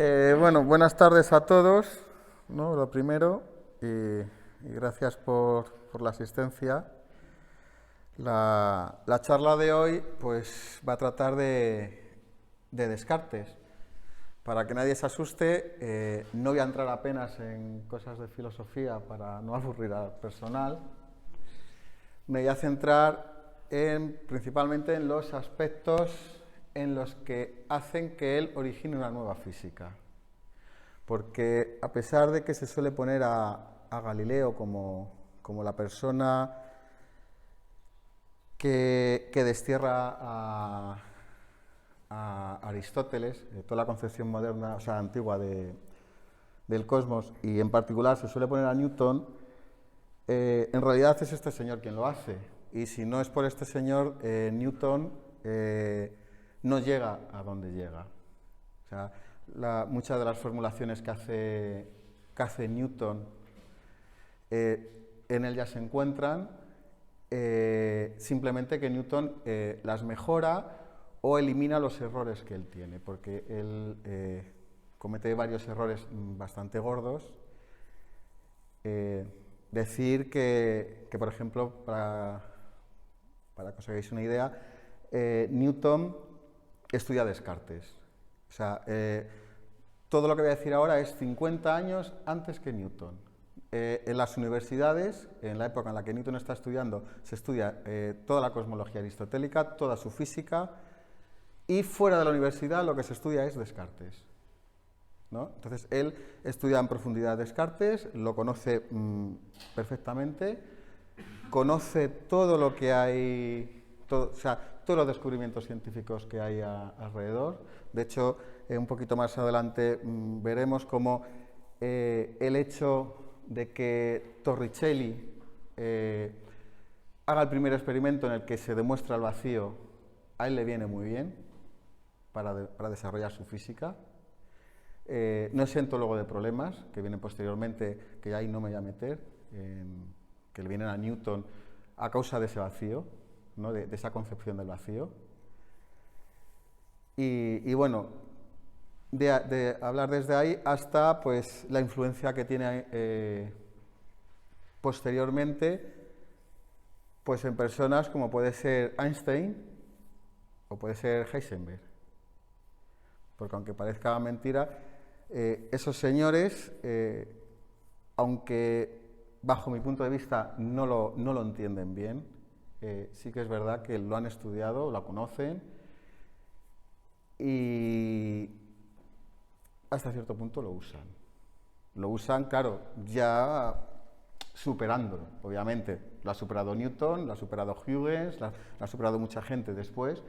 Bueno, buenas tardes a todos, ¿no? Lo primero, y gracias por la asistencia. La charla de hoy, pues, va a tratar de Descartes. Para que nadie se asuste, no voy a entrar apenas en cosas de filosofía para no aburrir al personal. Me voy a centrar principalmente en los aspectos en los que hacen que él origine una nueva física. Porque a pesar de que se suele poner a Galileo como la persona que destierra a Aristóteles, de toda la concepción moderna, o sea, antigua del cosmos, y en particular se suele poner a Newton, en realidad es este señor quien lo hace. Y si no es por este señor, Newton no llega a donde llega. O sea, muchas de las formulaciones que hace Newton en él ya se encuentran, simplemente que Newton las mejora o elimina los errores que él tiene, porque él comete varios errores bastante gordos. Decir que, por ejemplo, para que os hagáis una idea, Newton estudia Descartes. O sea, todo lo que voy a decir ahora es 50 años antes que Newton. En las universidades, en la época en la que Newton está estudiando, se estudia toda la cosmología aristotélica, toda su física, y fuera de la universidad lo que se estudia es Descartes, ¿no? Entonces, él estudia en profundidad Descartes, lo conoce perfectamente, conoce todo lo que hay, o sea, todos los descubrimientos científicos que hay alrededor. De hecho, un poquito más adelante veremos cómo el hecho de que Torricelli haga el primer experimento en el que se demuestra el vacío, a él le viene muy bien para desarrollar su física. No es entólogo de problemas, que vienen posteriormente, que ahí no me voy a meter, que le vienen a Newton a causa de ese vacío, ¿no? de esa concepción del vacío. Y bueno, de hablar desde ahí hasta pues, la influencia que tiene posteriormente pues, en personas como puede ser Einstein o puede ser Heisenberg. Porque aunque parezca mentira, esos señores, aunque bajo mi punto de vista no lo entienden bien, sí que es verdad que lo han estudiado, lo conocen y hasta cierto punto lo usan. Lo usan, claro, ya superándolo, obviamente. Lo ha superado Newton, lo ha superado Huygens, lo ha superado mucha gente después,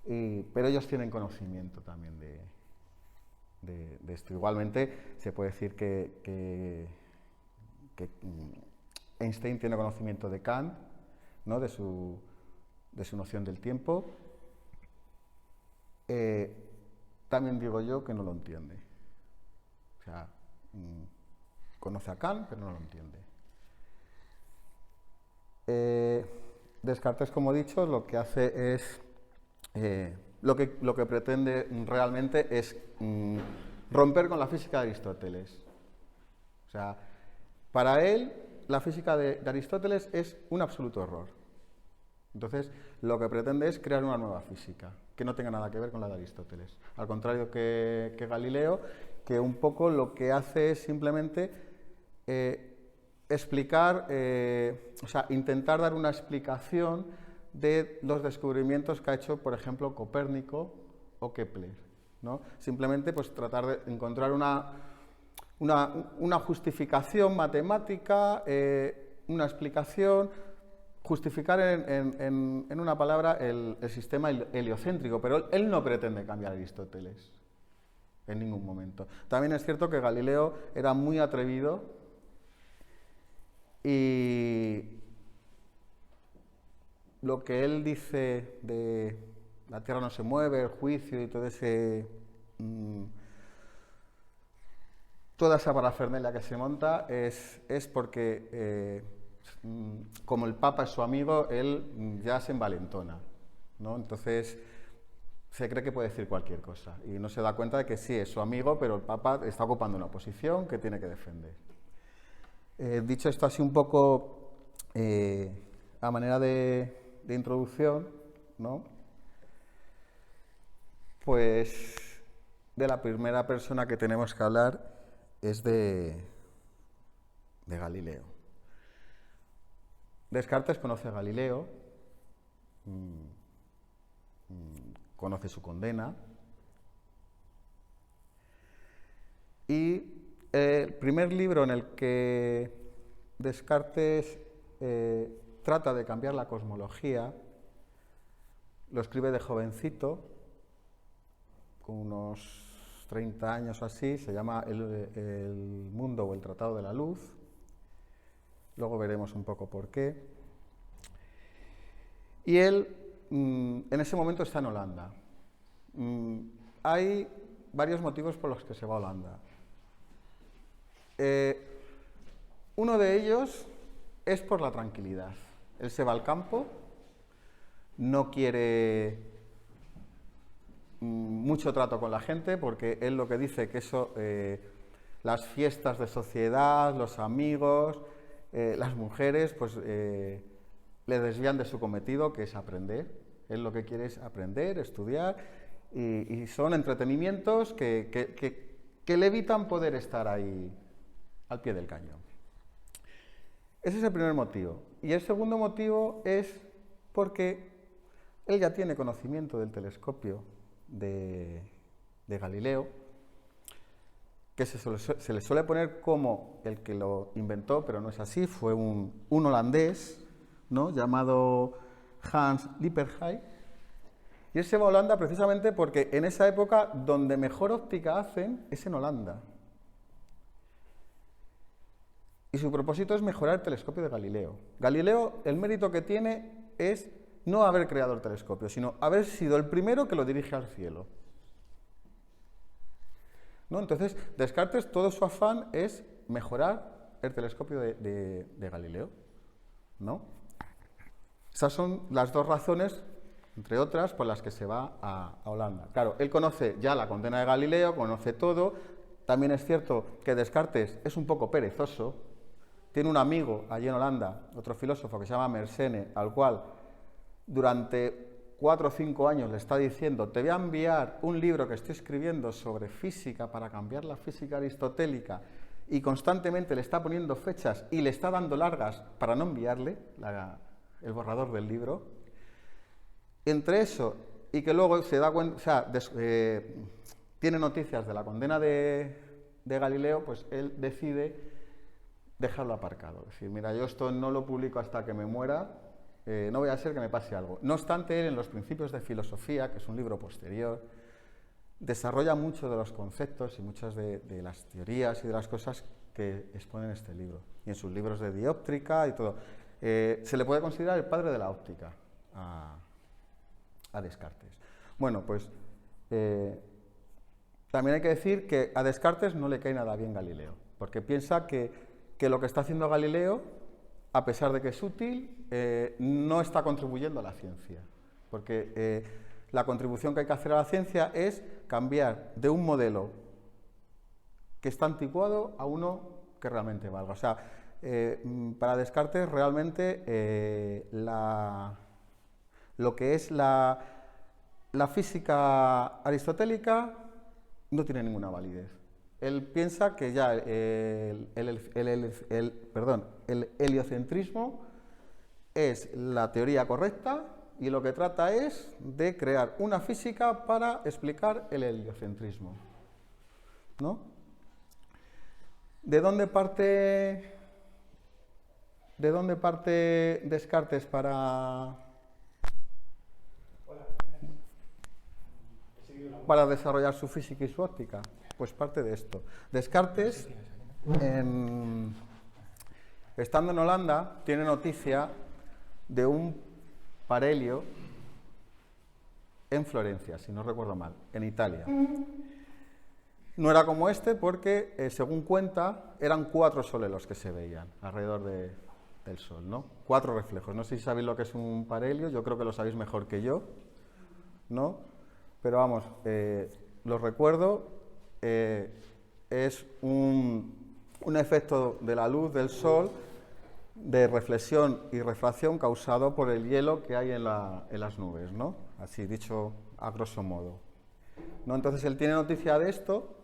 pero ellos tienen conocimiento también de esto. Igualmente, se puede decir que Einstein tiene conocimiento de Kant, ¿no? de su noción del tiempo. También digo yo que no lo entiende. O sea, conoce a Kant, pero no lo entiende. Descartes, como he dicho, lo que hace es... lo que pretende realmente es romper con la física de Aristóteles. O sea, para él, la física de Aristóteles es un absoluto error. Entonces, lo que pretende es crear una nueva física, que no tenga nada que ver con la de Aristóteles. Al contrario que Galileo, que un poco lo que hace es simplemente explicar, o sea, intentar dar una explicación de los descubrimientos que ha hecho, por ejemplo, Copérnico o Kepler, ¿no? Simplemente pues, tratar de encontrar una justificación matemática, una explicación, justificar en una palabra el sistema heliocéntrico, pero él no pretende cambiar a Aristóteles en ningún momento. También es cierto que Galileo era muy atrevido y lo que él dice de la Tierra no se mueve, el juicio y todo toda esa parafernalia que se monta es porque, como el Papa es su amigo, él ya se envalentona, ¿no? Entonces, se cree que puede decir cualquier cosa y no se da cuenta de que sí, es su amigo, pero el Papa está ocupando una posición que tiene que defender. Dicho esto así un poco a manera de introducción, ¿no? Pues de la primera persona que tenemos que hablar es de Galileo. Descartes conoce a Galileo, conoce su condena y el primer libro en el que Descartes trata de cambiar la cosmología lo escribe de jovencito, con unos 30 años o así, se llama El mundo o el Tratado de la Luz. Luego veremos un poco por qué. Y él, en ese momento, está en Holanda. Hay varios motivos por los que se va a Holanda. Uno de ellos es por la tranquilidad. Él se va al campo, no quiere mucho trato con la gente, porque él lo que dice que eso, las fiestas de sociedad, los amigos, las mujeres, pues le desvían de su cometido, que es aprender. Él lo que quiere es aprender, estudiar, y son entretenimientos que le evitan poder estar ahí al pie del cañón. Ese es el primer motivo. Y el segundo motivo es porque él ya tiene conocimiento del telescopio de Galileo, que se le suele poner como el que lo inventó, pero no es así. Fue un holandés, ¿no?, llamado Hans Lippershey. Y él se va a Holanda precisamente porque en esa época donde mejor óptica hacen es en Holanda. Y su propósito es mejorar el telescopio de Galileo. Galileo, el mérito que tiene es no haber creado el telescopio, sino haber sido el primero que lo dirige al cielo, ¿no? Entonces, Descartes, todo su afán es mejorar el telescopio de Galileo, ¿no? Esas son las dos razones, entre otras, por las que se va a Holanda. Claro, él conoce ya la condena de Galileo, conoce todo. También es cierto que Descartes es un poco perezoso. Tiene un amigo allí en Holanda, otro filósofo que se llama Mersenne, al cual durante 4 o 5 años le está diciendo: te voy a enviar un libro que estoy escribiendo sobre física para cambiar la física aristotélica, y constantemente le está poniendo fechas y le está dando largas para no enviarle el borrador del libro. Entre eso y que luego se da cuenta, o sea, tiene noticias de la condena de Galileo, pues él decide dejarlo aparcado. Es decir, mira, yo esto no lo publico hasta que me muera, no voy a ser que me pase algo. No obstante, él en los Principios de Filosofía, que es un libro posterior, desarrolla mucho de los conceptos y muchas de las teorías y de las cosas que expone en este libro. Y en sus libros de dióptrica y todo. Se le puede considerar el padre de la óptica a Descartes. Bueno, pues también hay que decir que a Descartes no le cae nada bien Galileo, porque piensa que lo que está haciendo Galileo, a pesar de que es útil, no está contribuyendo a la ciencia, porque la contribución que hay que hacer a la ciencia es cambiar de un modelo que está anticuado a uno que realmente valga. O sea, para Descartes realmente lo que es la física aristotélica no tiene ninguna validez. Él piensa que ya el heliocentrismo es la teoría correcta y lo que trata es de crear una física para explicar el heliocentrismo, ¿no? ¿De dónde parte Descartes para desarrollar su física y su óptica? Pues parte de esto. Descartes, estando en Holanda, tiene noticia de un parhelio en Florencia, si no recuerdo mal, en Italia. No era como este porque, según cuenta, eran 4 soles los que se veían alrededor del Sol, ¿no? 4 reflejos. No sé si sabéis lo que es un parhelio, yo creo que lo sabéis mejor que yo, ¿no? pero vamos, lo recuerdo, es un efecto de la luz del sol de reflexión y refracción causado por el hielo que hay en las nubes, ¿no? Así dicho a grosso modo, ¿no? Entonces él tiene noticia de esto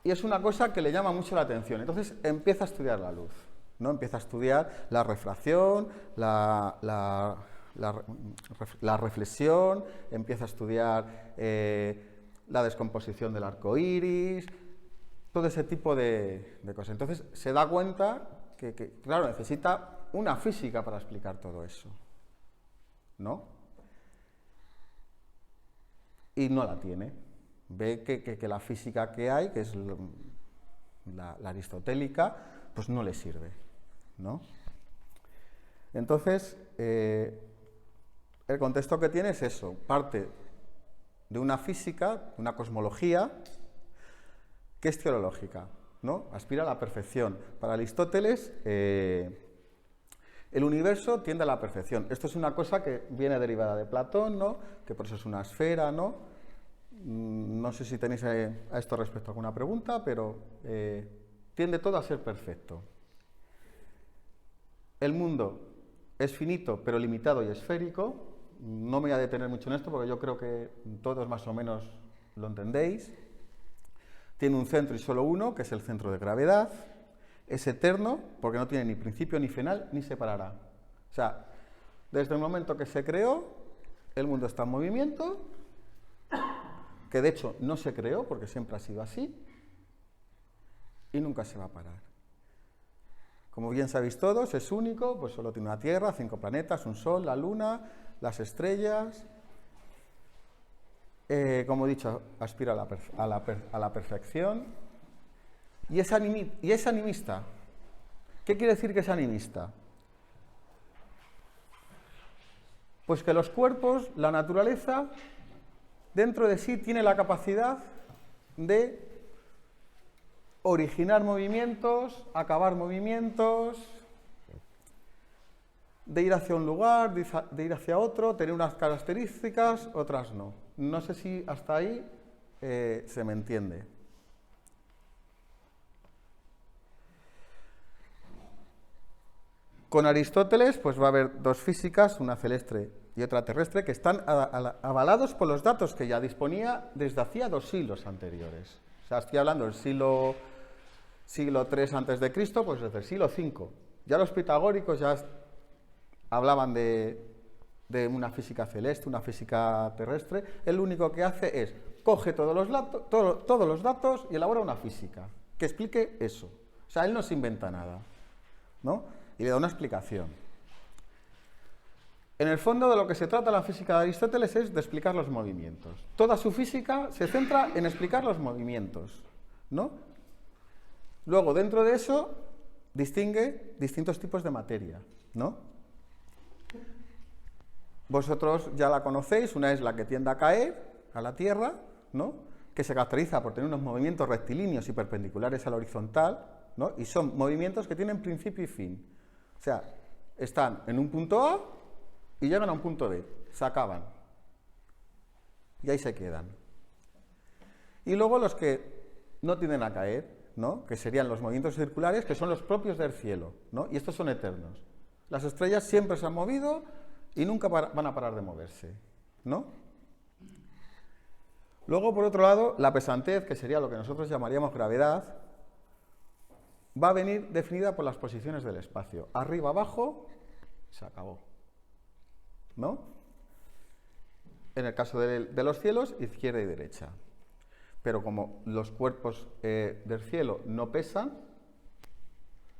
y es una cosa que le llama mucho la atención. Entonces empieza a estudiar la luz, ¿no? Empieza a estudiar la refracción, la reflexión, empieza a estudiar la descomposición del arco iris, todo ese tipo de cosas. Entonces se da cuenta que, claro, necesita una física para explicar todo eso, ¿no? Y no la tiene. Ve que la física que hay, que es la aristotélica, pues no le sirve, ¿no? Entonces, el contexto que tiene es eso, parte de una física, una cosmología, que es teológica, ¿no? Aspira a la perfección. Para Aristóteles, el universo tiende a la perfección. Esto es una cosa que viene derivada de Platón, ¿no? Que por eso es una esfera, ¿no? No sé si tenéis a esto respecto alguna pregunta, pero tiende todo a ser perfecto. El mundo es finito, pero limitado y esférico. No me voy a detener mucho en esto porque yo creo que todos más o menos lo entendéis. Tiene un centro y solo uno, que es el centro de gravedad. Es eterno porque no tiene ni principio ni final, ni se parará. O sea, desde el momento que se creó, el mundo está en movimiento, que de hecho no se creó porque siempre ha sido así, y nunca se va a parar. Como bien sabéis todos, es único, pues solo tiene una Tierra, 5 planetas, un Sol, la Luna, las estrellas. Como he dicho, aspira a la perfección. Y es animista. ¿Qué quiere decir que es animista? Pues que los cuerpos, la naturaleza, dentro de sí tiene la capacidad de originar movimientos, acabar movimientos, de ir hacia un lugar, de ir hacia otro, tener unas características, otras no. No sé si hasta ahí se me entiende. Con Aristóteles pues va a haber dos físicas, una celeste y otra terrestre, que están avalados por los datos que ya disponía desde hacía 2 siglos anteriores. O sea, estoy hablando del siglo III a.C., pues desde el siglo V. Ya los pitagóricos ya hablaban de una física celeste, una física terrestre. Él lo único que hace es coge todos los datos y elabora una física que explique eso. O sea, él no se inventa nada, ¿no? Y le da una explicación. En el fondo de lo que se trata la física de Aristóteles es de explicar los movimientos. Toda su física se centra en explicar los movimientos, ¿no? Luego, dentro de eso, distingue distintos tipos de materia, ¿no? Vosotros ya la conocéis, una es la que tiende a caer a la Tierra, ¿no? Que se caracteriza por tener unos movimientos rectilíneos y perpendiculares a la horizontal, ¿no? Y son movimientos que tienen principio y fin. O sea, están en un punto A y llegan a un punto B, se acaban. Y ahí se quedan. Y luego los que no tienden a caer, ¿no? Que serían los movimientos circulares, que son los propios del cielo, ¿no? Y estos son eternos. Las estrellas siempre se han movido y nunca van a parar de moverse, ¿no? Luego, por otro lado, la pesantez, que sería lo que nosotros llamaríamos gravedad, va a venir definida por las posiciones del espacio. Arriba, abajo, se acabó, ¿no? En el caso de los cielos, izquierda y derecha. Pero como los cuerpos del cielo no pesan,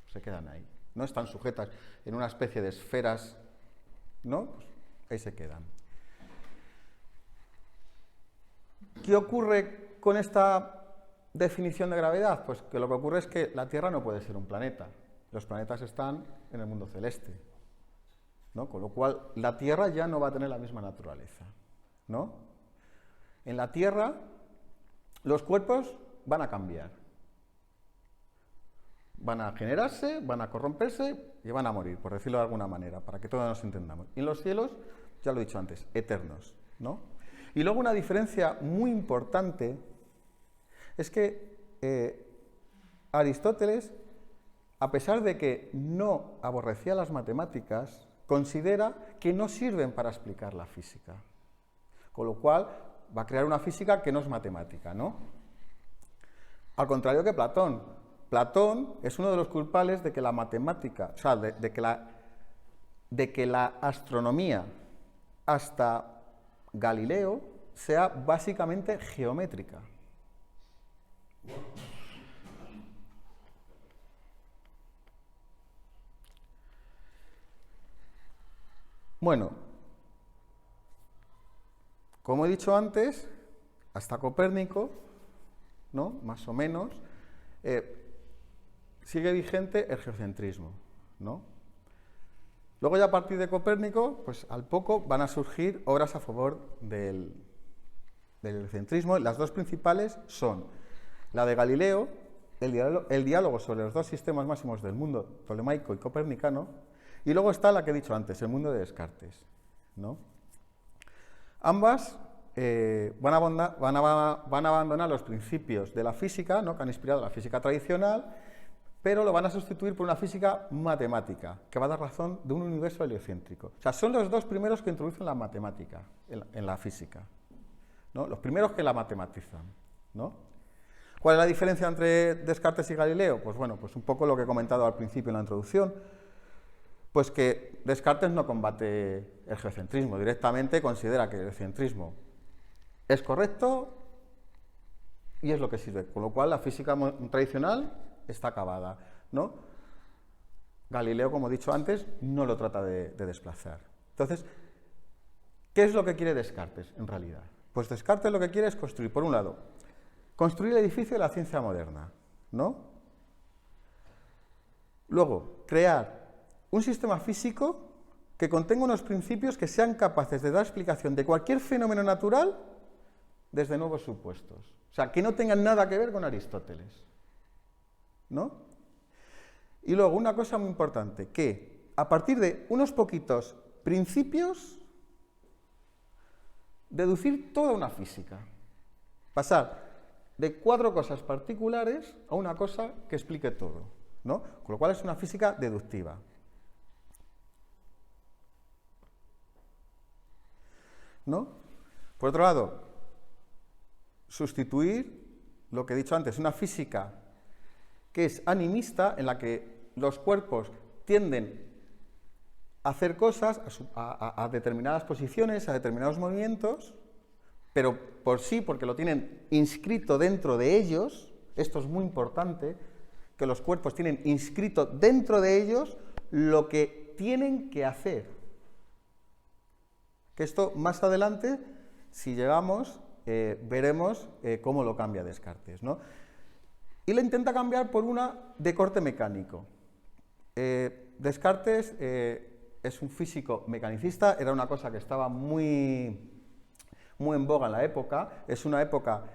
se quedan ahí. No están sujetas en una especie de esferas, ¿no? Pues ahí se quedan. ¿Qué ocurre con esta definición de gravedad? Pues que lo que ocurre es que la Tierra no puede ser un planeta. Los planetas están en el mundo celeste, ¿no? Con lo cual la Tierra ya no va a tener la misma naturaleza, ¿no? En la Tierra los cuerpos van a cambiar. Van a generarse, van a corromperse y van a morir, por decirlo de alguna manera, para que todos nos entendamos. Y en los cielos ya lo he dicho antes, eternos, ¿no? Y luego una diferencia muy importante es que Aristóteles, a pesar de que no aborrecía las matemáticas, considera que no sirven para explicar la física. Con lo cual, va a crear una física que no es matemática, ¿no? Al contrario que Platón. Platón es uno de los culpables de que la matemática, o sea, de que la astronomía hasta Galileo sea básicamente geométrica. Bueno, como he dicho antes, hasta Copérnico, ¿no? Más o menos, sigue vigente el geocentrismo, ¿no? Luego ya a partir de Copérnico, pues al poco van a surgir obras a favor del geocentrismo. Las dos principales son la de Galileo, el diálogo sobre los dos sistemas máximos del mundo, tolemaico y copernicano, y luego está la que he dicho antes, el mundo de Descartes, ¿no? Ambas van a abandonar los principios de la física, ¿no?, que han inspirado la física tradicional, pero lo van a sustituir por una física matemática, que va a dar razón de un universo heliocéntrico. O sea, son los dos primeros que introducen la matemática en la física, ¿no? Los primeros que la matematizan, ¿no? ¿Cuál es la diferencia entre Descartes y Galileo? Pues bueno, pues un poco lo que he comentado al principio en la introducción, pues que Descartes no combate el geocentrismo, directamente considera que el geocentrismo es correcto y es lo que sirve, con lo cual la física tradicional está acabada, ¿no? Galileo, como he dicho antes, no lo trata de desplazar. Entonces, ¿qué es lo que quiere Descartes en realidad? Pues Descartes lo que quiere es construir, por un lado, construir el edificio de la ciencia moderna, ¿no? Luego, crear un sistema físico que contenga unos principios que sean capaces de dar explicación de cualquier fenómeno natural desde nuevos supuestos. O sea, que no tengan nada que ver con Aristóteles, ¿no? Y luego, una cosa muy importante, que a partir de unos poquitos principios, deducir toda una física. Pasar de 4 cosas particulares a una cosa que explique todo, ¿no? Con lo cual es una física deductiva. ¿No? Por otro lado, sustituir lo que he dicho antes, una física que es animista, en la que los cuerpos tienden a hacer cosas a determinadas posiciones, a determinados movimientos, pero por sí, porque lo tienen inscrito dentro de ellos. Esto es muy importante, que los cuerpos tienen inscrito dentro de ellos lo que tienen que hacer. Que esto más adelante, si llegamos, veremos cómo lo cambia Descartes, ¿no? Y la intenta cambiar por una de corte mecánico. Descartes es un físico mecanicista, era una cosa que estaba muy en boga en la época. Es una época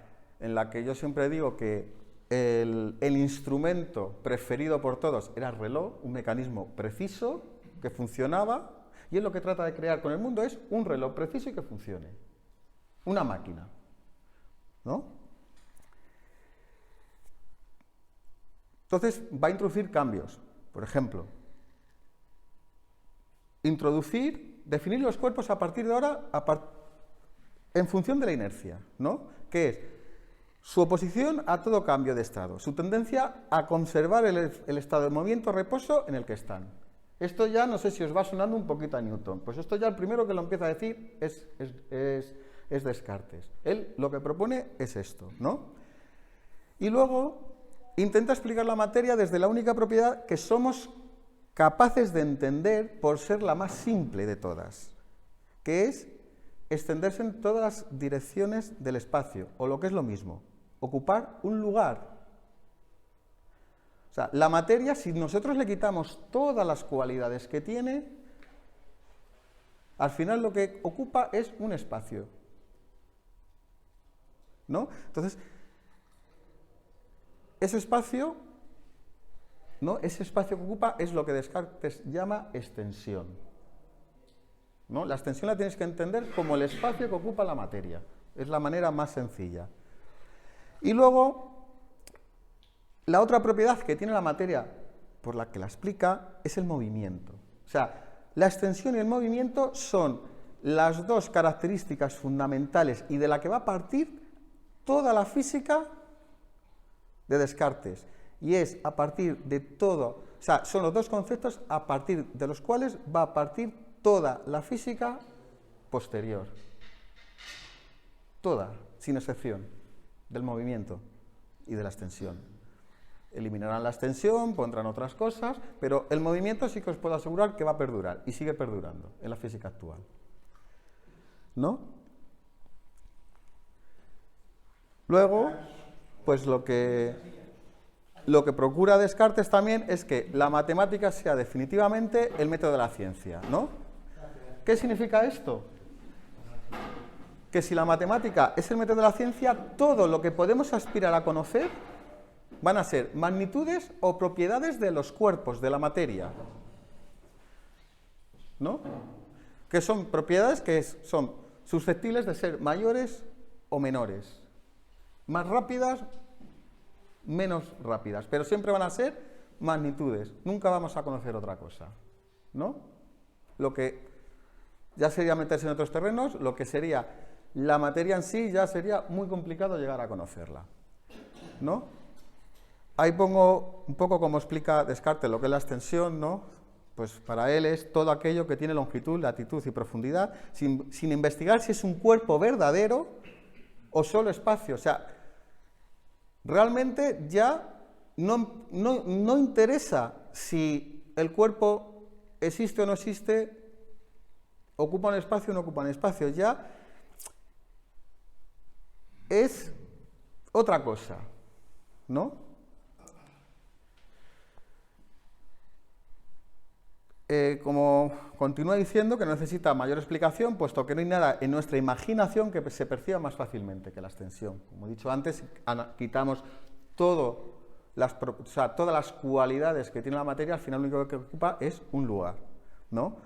en la que yo siempre digo que el instrumento preferido por todos era el reloj, un mecanismo preciso que funcionaba. Y él lo que trata de crear con el mundo es un reloj preciso y que funcione. Una máquina, ¿no? Entonces va a introducir cambios. Por ejemplo, definir los cuerpos a partir de ahora en función de la inercia, ¿no? Que es su oposición a todo cambio de estado, su tendencia a conservar el estado de movimiento-reposo en el que están. Esto ya no sé si os va sonando un poquito a Newton, pues esto ya el primero que lo empieza a decir es Descartes. Él lo que propone es esto, ¿no? Y luego intenta explicar la materia desde la única propiedad que somos capaces de entender por ser la más simple de todas, que es extenderse en todas las direcciones del espacio, o lo que es lo mismo, ocupar un lugar. O sea, la materia, si nosotros le quitamos todas las cualidades que tiene, al final lo que ocupa es un espacio, ¿no? Entonces, ese espacio, ¿no?, ese espacio que ocupa es lo que Descartes llama extensión. ¿no? La extensión la tienes que entender como el espacio que ocupa la materia. Es la manera más sencilla. Y luego, la otra propiedad que tiene la materia, por la que la explica, es el movimiento. O sea, la extensión y el movimiento son las dos características fundamentales y de la que va a partir toda la física de Descartes. Y es a partir de todo, o sea, son los dos conceptos a partir de los cuales va a partir toda la física posterior. Toda, sin excepción, del movimiento y de la extensión. Eliminarán la extensión, pondrán otras cosas, pero el movimiento sí que os puedo asegurar que va a perdurar y sigue perdurando en la física actual. ¿No? Luego, pues lo que procura Descartes también es que la matemática sea definitivamente el método de la ciencia, ¿no? ¿Qué significa esto? Que si la matemática es el método de la ciencia, todo lo que podemos aspirar a conocer van a ser magnitudes o propiedades de los cuerpos, de la materia, ¿no? Que son propiedades que son susceptibles de ser mayores o menores, más rápidas, menos rápidas, pero siempre van a ser magnitudes, nunca vamos a conocer otra cosa, ¿no? Lo que ya sería meterse en otros terrenos, lo que sería la materia en sí ya sería muy complicado llegar a conocerla, ¿no? Ahí pongo un poco como explica Descartes lo que es la extensión, ¿no? Pues para él es todo aquello que tiene longitud, latitud y profundidad, sin investigar si es un cuerpo verdadero o solo espacio. O sea, realmente ya no interesa si el cuerpo existe o no existe, ocupa un espacio o no ocupa un espacio, ya es otra cosa, ¿no? Como continúa diciendo que no necesita mayor explicación, puesto que no hay nada en nuestra imaginación que se perciba más fácilmente que la extensión. Como he dicho antes, quitamos todas las cualidades que tiene la materia, al final lo único que ocupa es un lugar, ¿no?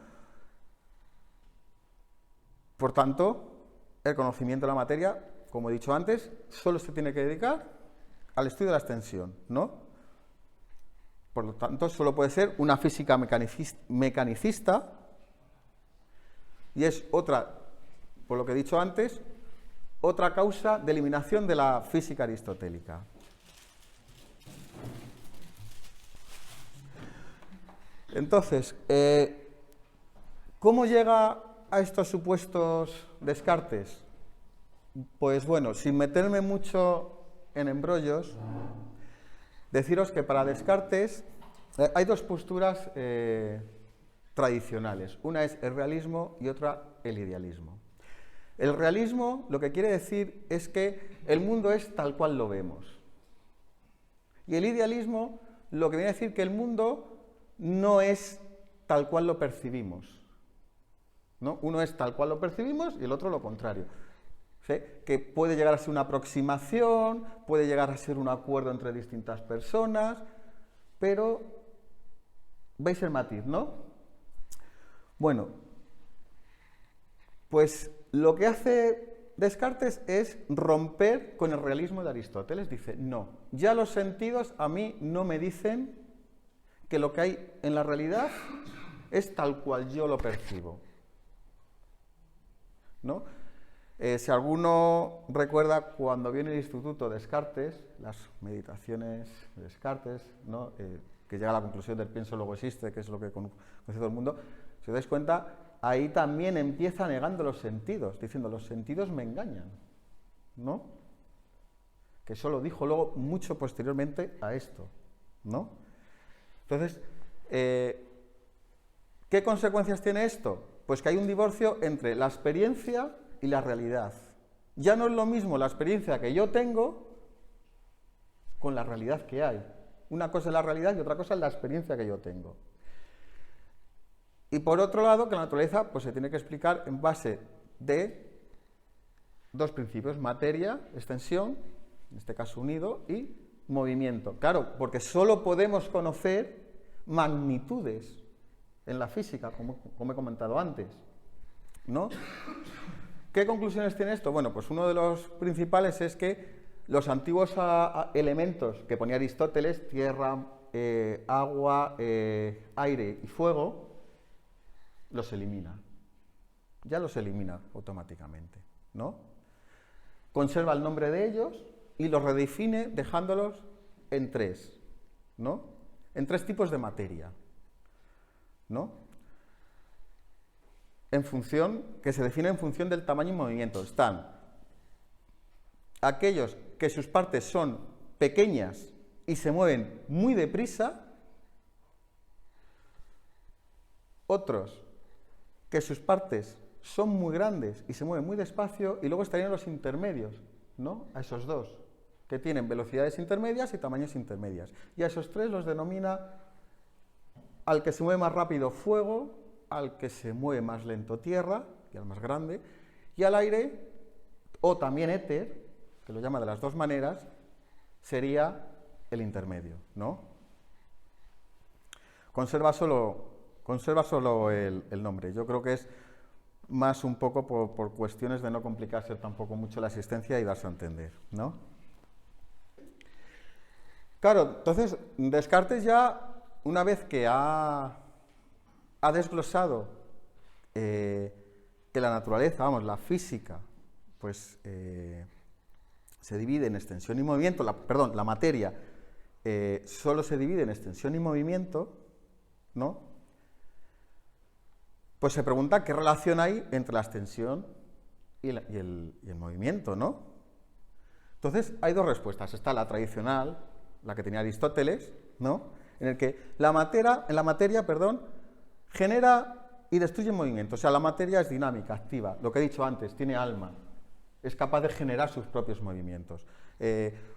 Por tanto, el conocimiento de la materia, como he dicho antes, solo se tiene que dedicar al estudio de la extensión, ¿no? Por lo tanto, solo puede ser una física mecanicista y es otra, por lo que he dicho antes, otra causa de eliminación de la física aristotélica. Entonces, ¿cómo llega a estos supuestos Descartes? Pues bueno, sin meterme mucho en embrollos, deciros que para Descartes hay dos posturas tradicionales. Una es el realismo y otra el idealismo. El realismo lo que quiere decir es que el mundo es tal cual lo vemos. Y el idealismo lo que viene a decir que el mundo no es tal cual lo percibimos, ¿no? Uno es tal cual lo percibimos y el otro lo contrario. ¿Sí? Que puede llegar a ser una aproximación, puede llegar a ser un acuerdo entre distintas personas, pero veis el matiz, ¿no? Bueno, pues lo que hace Descartes es romper con el realismo de Aristóteles. Dice, no, ya los sentidos a mí no me dicen que lo que hay en la realidad es tal cual yo lo percibo, ¿no? Si alguno recuerda cuando viene el Instituto Descartes, las meditaciones de Descartes, ¿no? Que llega a la conclusión del pienso luego existe, que es lo que conoce todo el mundo, si os dais cuenta, ahí también empieza negando los sentidos, diciendo los sentidos me engañan, ¿no? Que eso lo dijo luego mucho posteriormente a esto, ¿no? Entonces, ¿qué consecuencias tiene esto? Pues que hay un divorcio entre la experiencia y la realidad. Ya no es lo mismo la experiencia que yo tengo con la realidad que hay. Una cosa es la realidad y otra cosa es la experiencia que yo tengo. Y por otro lado, que la naturaleza pues, se tiene que explicar en base de dos principios, materia, extensión, en este caso unido, y movimiento. Claro, porque solo podemos conocer magnitudes en la física, como he comentado antes, ¿no? ¿Qué conclusiones tiene esto? Bueno, pues uno de los principales es que los antiguos elementos que ponía Aristóteles, tierra, agua, aire y fuego, los elimina. Ya los elimina automáticamente, ¿no? Conserva el nombre de ellos y los redefine dejándolos en tres, ¿no? En tres tipos de materia, ¿no? En función, que se define en función del tamaño y movimiento. Están aquellos que sus partes son pequeñas y se mueven muy deprisa, otros que sus partes son muy grandes y se mueven muy despacio, y luego estarían los intermedios, ¿no? A esos dos, que tienen velocidades intermedias y tamaños intermedias. Y a esos tres los denomina al que se mueve más rápido fuego, al que se mueve más lento tierra, y al más grande, y al aire, o también éter, que lo llama de las dos maneras, sería el intermedio, ¿no? Conserva solo el nombre. Yo creo que es más un poco por cuestiones de no complicarse tampoco mucho la existencia y darse a entender, ¿no? Claro, entonces Descartes ya, una vez que ha desglosado que la naturaleza, vamos, la física, pues se divide en extensión y movimiento, la materia solo se divide en extensión y movimiento, ¿no? Pues se pregunta qué relación hay entre la extensión y el movimiento, ¿no? Entonces hay dos respuestas. Está la tradicional, la que tenía Aristóteles, ¿no? En el que la materia, genera y destruye movimiento. O sea, la materia es dinámica, activa. Lo que he dicho antes, tiene alma. Es capaz de generar sus propios movimientos.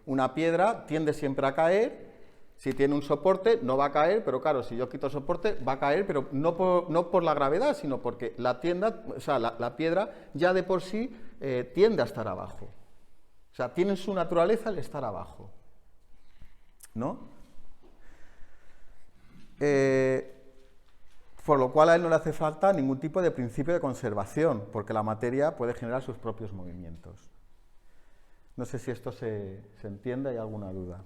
Una piedra tiende siempre a caer. Si tiene un soporte, no va a caer, pero claro, si yo quito soporte, va a caer, pero no por la gravedad, sino porque la piedra ya de por sí tiende a estar abajo. O sea, tiene en su naturaleza el estar abajo, ¿no? Por lo cual a él no le hace falta ningún tipo de principio de conservación, porque la materia puede generar sus propios movimientos. No sé si esto se entiende, ¿hay alguna duda?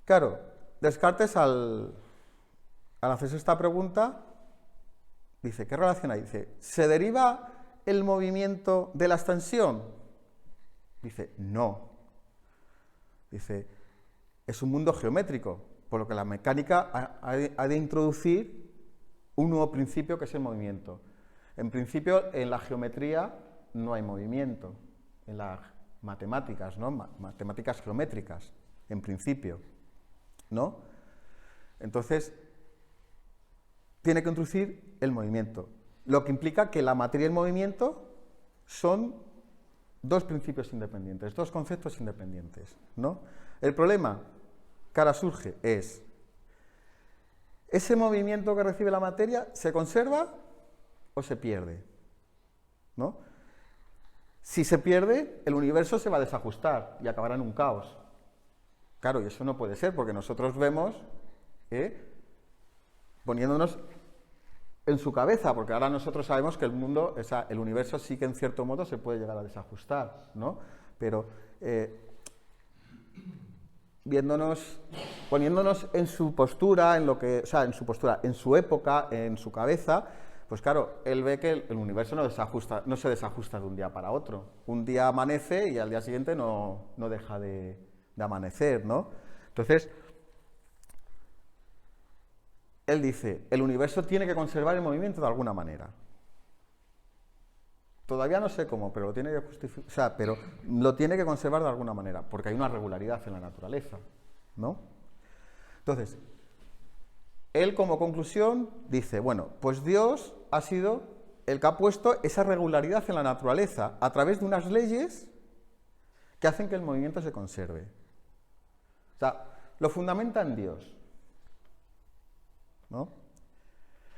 Claro, Descartes al hacerse esta pregunta, dice, ¿qué relación hay? Dice, ¿se deriva el movimiento de la extensión? Dice, no. Dice, es un mundo geométrico, por lo que la mecánica ha de introducir un nuevo principio que es el movimiento. En principio, en la geometría no hay movimiento, en las matemáticas, ¿no? Matemáticas geométricas, en principio, ¿no? Entonces, tiene que introducir el movimiento, lo que implica que la materia y el movimiento son dos principios independientes, dos conceptos independientes, ¿no? El problema que ahora surge es, ¿ese movimiento que recibe la materia se conserva o se pierde? ¿No? Si se pierde, el universo se va a desajustar y acabará en un caos. Claro, y eso no puede ser, porque nosotros vemos, poniéndonos en su cabeza, porque ahora nosotros sabemos que el mundo, el universo sí que en cierto modo se puede llegar a desajustar, ¿no? Pero poniéndonos en su postura, en su época, en su cabeza, pues claro, él ve que el universo no se desajusta de un día para otro. Un día amanece y al día siguiente no deja de amanecer, ¿no? Entonces, él dice, el universo tiene que conservar el movimiento de alguna manera. Todavía no sé cómo, pero lo tiene que justificar, pero lo tiene que conservar de alguna manera, porque hay una regularidad en la naturaleza, ¿no? Entonces, él como conclusión dice, bueno, pues Dios ha sido el que ha puesto esa regularidad en la naturaleza a través de unas leyes que hacen que el movimiento se conserve. O sea, lo fundamenta en Dios, ¿no?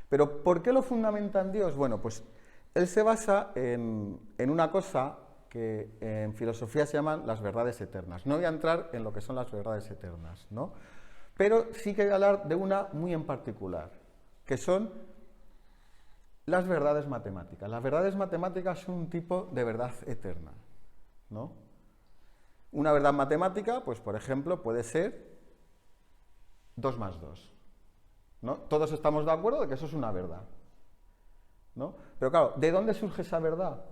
Pero ¿por qué lo fundamenta en Dios? Bueno, pues él se basa en una cosa que en filosofía se llaman las verdades eternas. No voy a entrar en lo que son las verdades eternas, ¿no? Pero sí que voy a hablar de una muy en particular, que son las verdades matemáticas. Las verdades matemáticas son un tipo de verdad eterna, ¿no? Una verdad matemática, pues por ejemplo, puede ser 2 más 2, ¿no? Todos estamos de acuerdo de que eso es una verdad, ¿no? Pero claro, ¿de dónde surge esa verdad?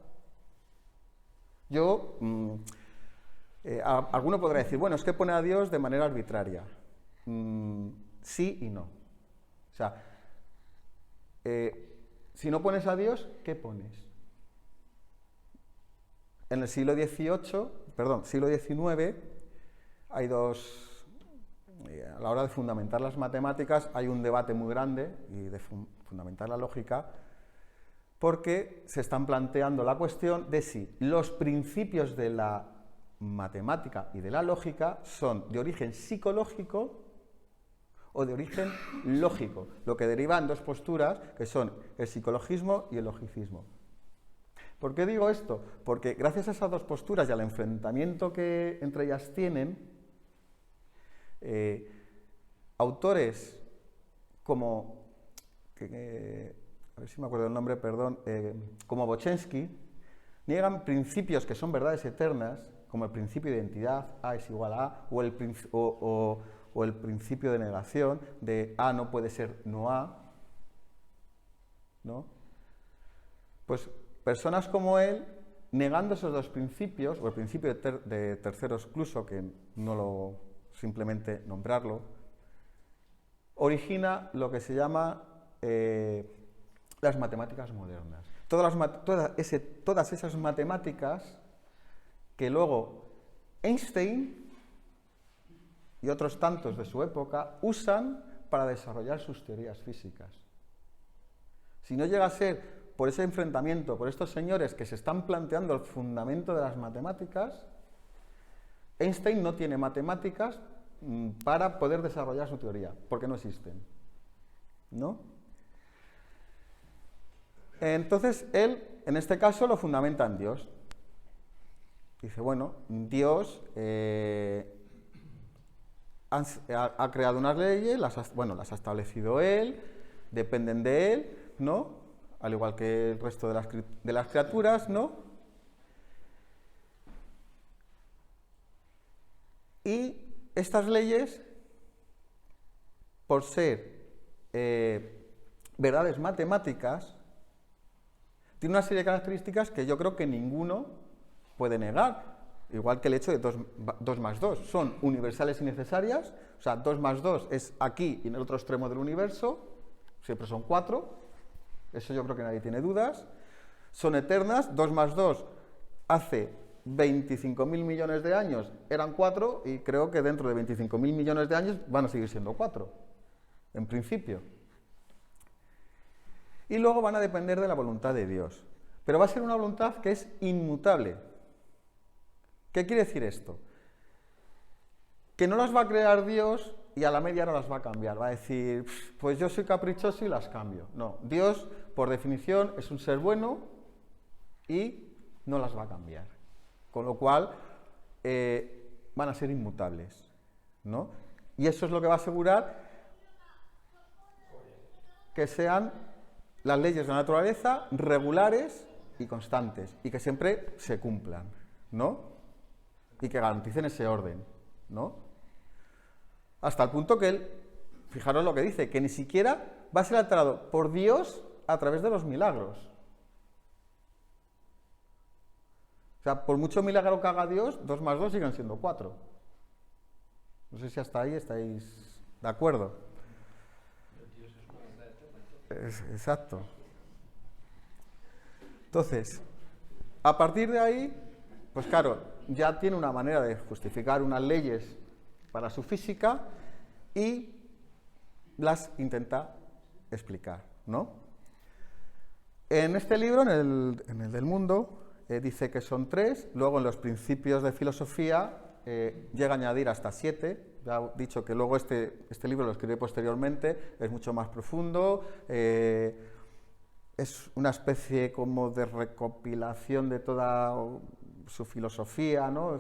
Alguno podrá decir, bueno, es que pone a Dios de manera arbitraria. Sí y no. O sea, si no pones a Dios, ¿qué pones? En el siglo XIX, hay dos... A la hora de fundamentar las matemáticas hay un debate muy grande y de fundamentar la lógica, porque se están planteando la cuestión de si los principios de la matemática y de la lógica son de origen psicológico o de origen lógico, lo que deriva en dos posturas que son el psicologismo y el logicismo. ¿Por qué digo esto? Porque gracias a esas dos posturas y al enfrentamiento que entre ellas tienen, autores como, a ver si me acuerdo el nombre, perdón, como Bochensky, niegan principios que son verdades eternas, como el principio de identidad, A es igual a A, o el principio de negación, de A no puede ser no A, ¿no? Pues personas como él, negando esos dos principios, o el principio de tercero excluso, que no lo simplemente nombrarlo, origina lo que se llama las matemáticas modernas. Todas esas matemáticas que luego Einstein y otros tantos de su época usan para desarrollar sus teorías físicas. Si no llega a ser por ese enfrentamiento, por estos señores que se están planteando el fundamento de las matemáticas, Einstein no tiene matemáticas para poder desarrollar su teoría, porque no existen, ¿no? Entonces, él, en este caso, lo fundamenta en Dios. Dice, bueno, Dios ha creado unas leyes, las ha establecido él, dependen de él, ¿no? Al igual que el resto de las criaturas, ¿no? Y estas leyes, por ser verdades matemáticas, tienen una serie de características que yo creo que ninguno puede negar. Igual que el hecho de 2 más 2. Son universales y necesarias. O sea, 2 más 2 es aquí y en el otro extremo del universo. Siempre son 4. Eso yo creo que nadie tiene dudas. Son eternas. 2 más 2 hace 25.000 millones de años eran 4 y creo que dentro de 25.000 millones de años van a seguir siendo 4. En principio. Y luego van a depender de la voluntad de Dios. Pero va a ser una voluntad que es inmutable. ¿Qué quiere decir esto? Que no las va a crear Dios y a la media no las va a cambiar. Va a decir, pues yo soy caprichoso y las cambio. No, Dios, por definición, es un ser bueno y no las va a cambiar. Con lo cual, van a ser inmutables, ¿no? Y eso es lo que va a asegurar que sean las leyes de la naturaleza regulares y constantes y que siempre se cumplan, ¿no? Y que garanticen ese orden, ¿no? Hasta el punto que él, fijaros lo que dice, que ni siquiera va a ser alterado por Dios a través de los milagros. O sea, por mucho milagro que haga Dios, 2 más 2 siguen siendo 4. No sé si hasta ahí estáis de acuerdo. Exacto. Entonces, a partir de ahí, pues claro, ya tiene una manera de justificar unas leyes para su física y las intenta explicar, ¿no? En este libro, en el del Mundo, dice que son 3, luego en los principios de filosofía llega a añadir hasta 7. Ya he dicho que luego este libro lo escribí posteriormente, es mucho más profundo, es una especie como de recopilación de toda su filosofía, ¿no?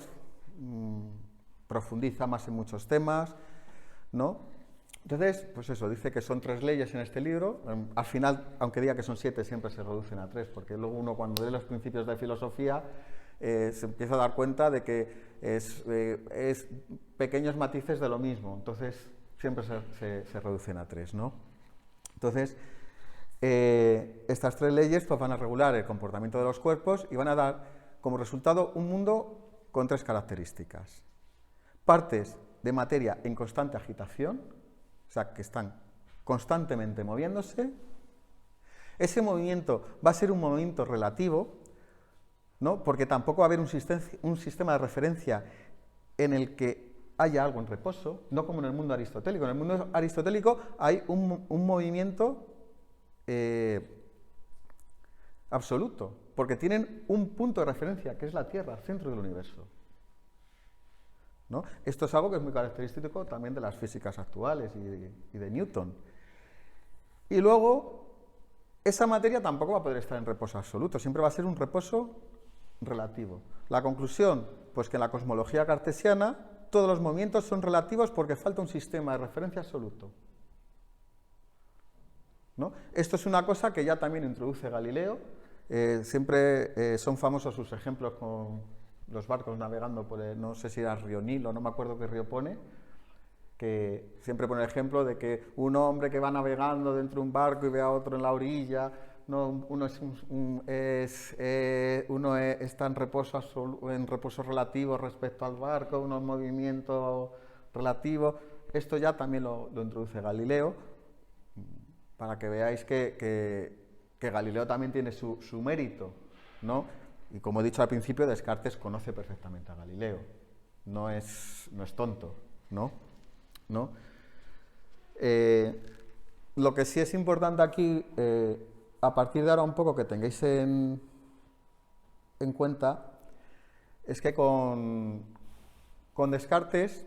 Profundiza más en muchos temas, ¿no? Entonces, pues eso, dice que son 3 leyes en este libro. Al final, aunque diga que son 7, siempre se reducen a 3, porque luego uno cuando lee los principios de filosofía se empieza a dar cuenta de que es pequeños matices de lo mismo. Entonces, siempre se reducen a 3, ¿no? Entonces, estas 3 leyes pues, van a regular el comportamiento de los cuerpos y van a dar como resultado un mundo con 3 características. Partes de materia en constante agitación, o sea, que están constantemente moviéndose. Ese movimiento va a ser un movimiento relativo, ¿no? Porque tampoco va a haber un sistema de referencia en el que haya algo en reposo, no como en el mundo aristotélico. En el mundo aristotélico hay un movimiento absoluto, porque tienen un punto de referencia, que es la Tierra, el centro del universo, ¿no? Esto es algo que es muy característico también de las físicas actuales y de Newton. Y luego, esa materia tampoco va a poder estar en reposo absoluto, siempre va a ser un reposo relativo. La conclusión, pues que en la cosmología cartesiana todos los movimientos son relativos porque falta un sistema de referencia absoluto, ¿no? Esto es una cosa que ya también introduce Galileo. Siempre son famosos sus ejemplos con los barcos navegando por no sé si era el río Nilo, no me acuerdo qué río pone, que siempre pone el ejemplo de que un hombre que va navegando dentro de un barco y ve a otro en la orilla, ¿no? Uno está en reposo relativo respecto al barco, uno en movimiento relativo. Esto ya también lo introduce Galileo, para que veáis que Galileo también tiene su mérito, ¿no? Y como he dicho al principio, Descartes conoce perfectamente a Galileo, no es tonto, ¿no? Lo que sí es importante aquí, a partir de ahora un poco que tengáis en cuenta, es que con Descartes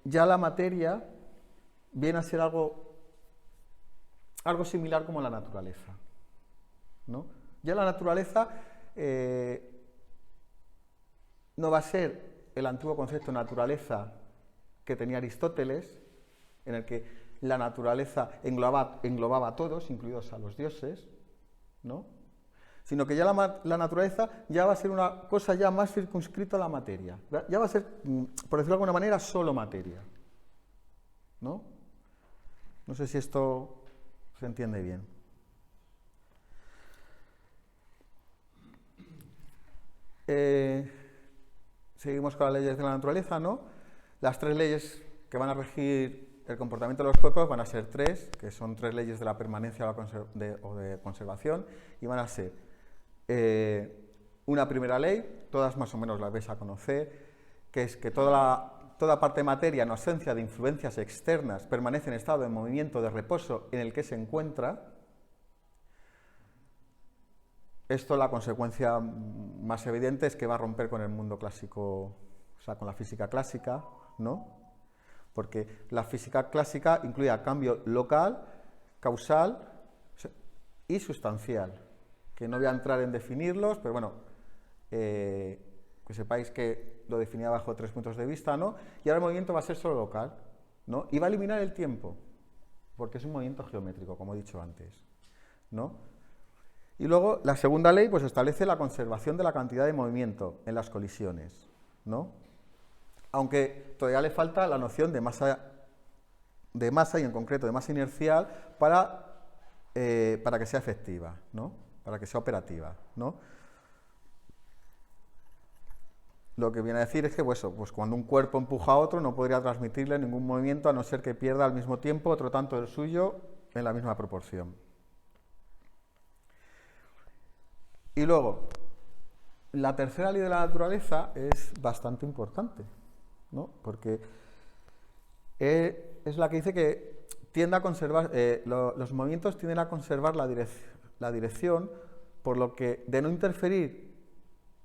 ya la materia viene a ser algo similar como la naturaleza, ¿no? Ya la naturaleza no va a ser el antiguo concepto de naturaleza que tenía Aristóteles, en el que la naturaleza englobaba a todos, incluidos a los dioses, ¿no? Sino que ya la naturaleza ya va a ser una cosa ya más circunscrita a la materia. Ya va a ser, por decirlo de alguna manera, solo materia, ¿no? No sé si esto se entiende bien. Seguimos con las leyes de la naturaleza, ¿no? Las 3 leyes que van a regir el comportamiento de los cuerpos van a ser 3, que son 3 leyes de la permanencia o de conservación, y van a ser una primera ley, todas más o menos las vais a conocer, que es que toda parte de materia, en ausencia de influencias externas, permanece en estado de movimiento de reposo en el que se encuentra. Esto, la consecuencia más evidente es que va a romper con el mundo clásico, o sea, con la física clásica, ¿no? Porque la física clásica incluye cambio local, causal y sustancial, que no voy a entrar en definirlos, pero bueno, que sepáis que lo definía bajo 3 puntos de vista, ¿no? Y ahora el movimiento va a ser solo local, ¿no? Y va a eliminar el tiempo, porque es un movimiento geométrico, como he dicho antes, ¿no? Y luego, la segunda ley pues, establece la conservación de la cantidad de movimiento en las colisiones, ¿no? Aunque todavía le falta la noción de masa y en concreto de masa inercial para que sea efectiva, ¿no? Para que sea operativa, ¿no? Lo que viene a decir es que pues cuando un cuerpo empuja a otro no podría transmitirle ningún movimiento a no ser que pierda al mismo tiempo otro tanto del suyo en la misma proporción. Y luego, la tercera ley de la naturaleza es bastante importante, ¿no? Porque es la que dice que tiende a conservar, los movimientos tienden a conservar la dirección, por lo que de no interferir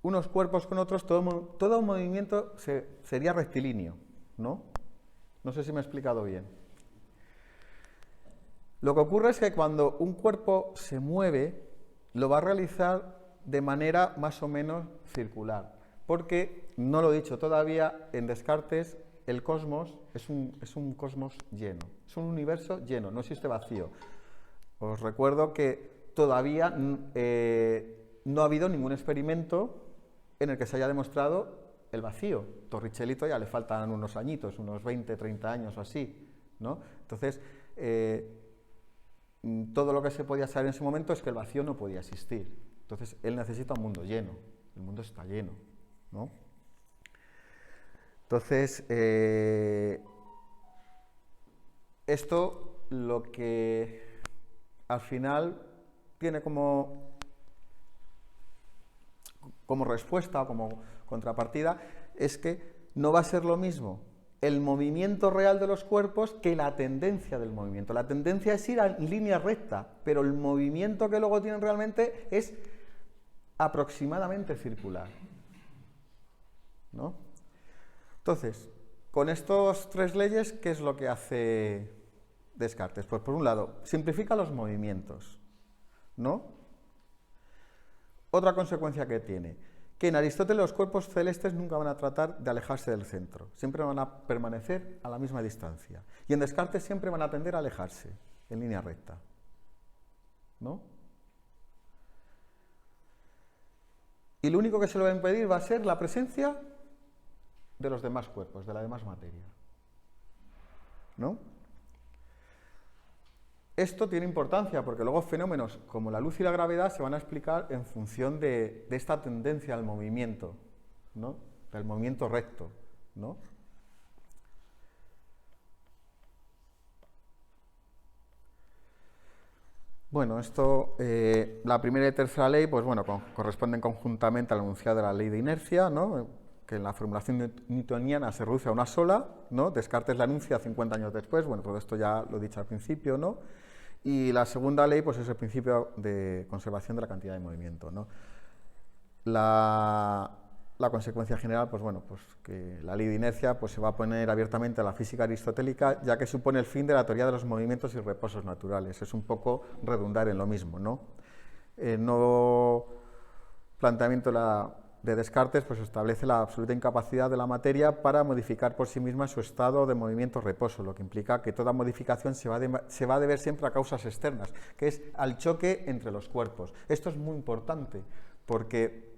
unos cuerpos con otros, todo movimiento sería rectilíneo, ¿no? No sé si me he explicado bien. Lo que ocurre es que cuando un cuerpo se mueve, lo va a realizar de manera más o menos circular, porque, no lo he dicho todavía, en Descartes el cosmos es un cosmos lleno, es un universo lleno, no existe vacío. Os recuerdo que todavía no ha habido ningún experimento en el que se haya demostrado el vacío. Torricelli ya le faltan unos añitos, unos 20, 30 años o así, ¿no? Entonces, todo lo que se podía saber en ese momento es que el vacío no podía existir. Entonces, él necesita un mundo lleno. El mundo está lleno, ¿no? Entonces, esto lo que al final tiene como respuesta o como contrapartida es que no va a ser lo mismo el movimiento real de los cuerpos que la tendencia del movimiento. La tendencia es ir en línea recta, pero el movimiento que luego tienen realmente es aproximadamente circular, ¿no? Entonces, con estas tres leyes, ¿qué es lo que hace Descartes? Pues por un lado, simplifica los movimientos, ¿no? Otra consecuencia que tiene, que en Aristóteles los cuerpos celestes nunca van a tratar de alejarse del centro, siempre van a permanecer a la misma distancia. Y en Descartes siempre van a tender a alejarse, en línea recta, ¿no? Y lo único que se le va a impedir va a ser la presencia de los demás cuerpos, de la demás materia, ¿no? Esto tiene importancia porque luego fenómenos como la luz y la gravedad se van a explicar en función de esta tendencia al movimiento, ¿no? Del movimiento recto, ¿no? Bueno, esto, la primera y tercera ley, pues bueno, corresponden conjuntamente al enunciado de la ley de inercia, ¿no? Que en la formulación newtoniana se reduce a una sola, ¿no? Descartes la enuncia 50 años después, bueno, todo esto ya lo he dicho al principio, ¿no? Y la segunda ley, pues es el principio de conservación de la cantidad de movimiento, ¿no? La consecuencia general, pues bueno, pues que la ley de inercia pues se va a poner abiertamente a la física aristotélica, ya que supone el fin de la teoría de los movimientos y reposos naturales. Es un poco redundar en lo mismo, ¿no? El nuevo planteamiento de Descartes pues establece la absoluta incapacidad de la materia para modificar por sí misma su estado de movimiento-reposo, lo que implica que toda modificación se va a deber siempre a causas externas, que es al choque entre los cuerpos. Esto es muy importante, porque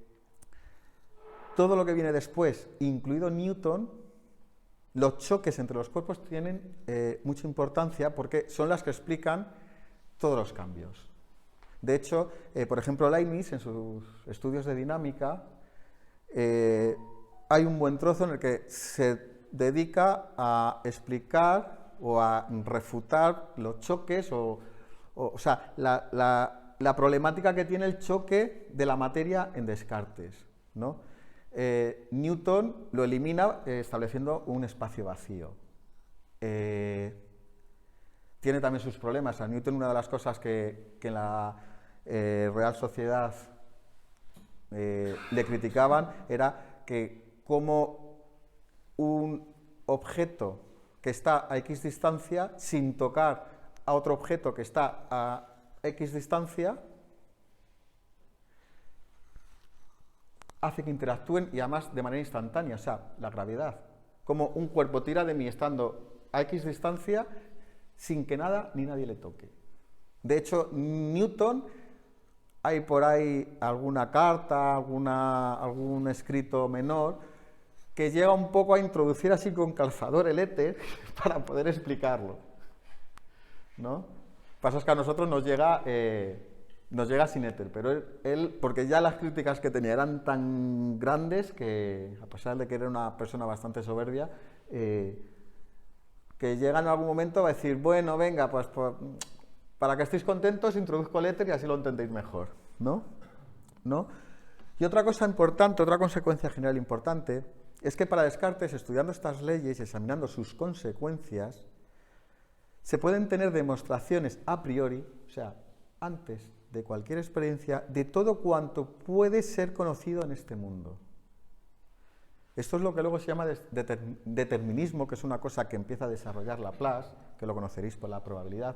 todo lo que viene después, incluido Newton, los choques entre los cuerpos tienen mucha importancia porque son las que explican todos los cambios. De hecho, por ejemplo, Leibniz, en sus estudios de dinámica, hay un buen trozo en el que se dedica a explicar o a refutar los choques o sea, la problemática que tiene el choque de la materia en Descartes, ¿no? Newton lo elimina estableciendo un espacio vacío. Tiene también sus problemas. A Newton una de las cosas que en la Real Sociedad le criticaban era que como un objeto que está a X distancia, sin tocar a otro objeto que está a X distancia, hace que interactúen y además de manera instantánea, o sea, la gravedad. Como un cuerpo tira de mí estando a X distancia sin que nada ni nadie le toque. De hecho, Newton, hay por ahí alguna carta, algún escrito menor, que llega un poco a introducir así con calzador el éter para poder explicarlo, ¿no? Lo que pasa es que a nosotros nos llega sin éter, pero él, porque ya las críticas que tenía eran tan grandes que, a pesar de que era una persona bastante soberbia, que llega en algún momento va a decir, bueno, venga, pues para que estéis contentos introduzco el éter y así lo entendéis mejor, ¿no? Y otra cosa importante, otra consecuencia general importante, es que para Descartes, estudiando estas leyes y examinando sus consecuencias, se pueden tener demostraciones a priori, o sea, antes de cualquier experiencia, de todo cuanto puede ser conocido en este mundo. Esto es lo que luego se llama determinismo, que es una cosa que empieza a desarrollar Laplace, que lo conoceréis por la probabilidad,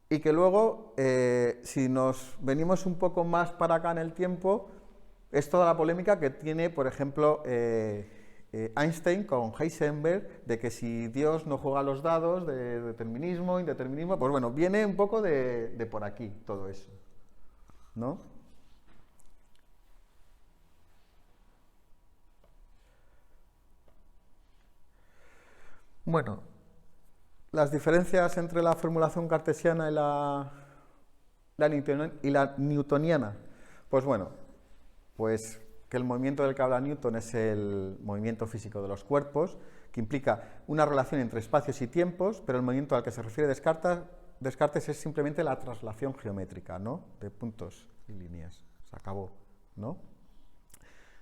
y que luego, si nos venimos un poco más para acá en el tiempo, es toda la polémica que tiene, por ejemplo, Einstein con Heisenberg de que si Dios no juega a los dados de determinismo, indeterminismo, pues bueno, viene un poco de por aquí todo eso, ¿no? Bueno, las diferencias entre la formulación cartesiana y la newtoniana, pues bueno, pues que el movimiento del que habla Newton es el movimiento físico de los cuerpos, que implica una relación entre espacios y tiempos, pero el movimiento al que se refiere Descartes es simplemente la traslación geométrica, ¿no? De puntos y líneas. Se acabó, ¿no?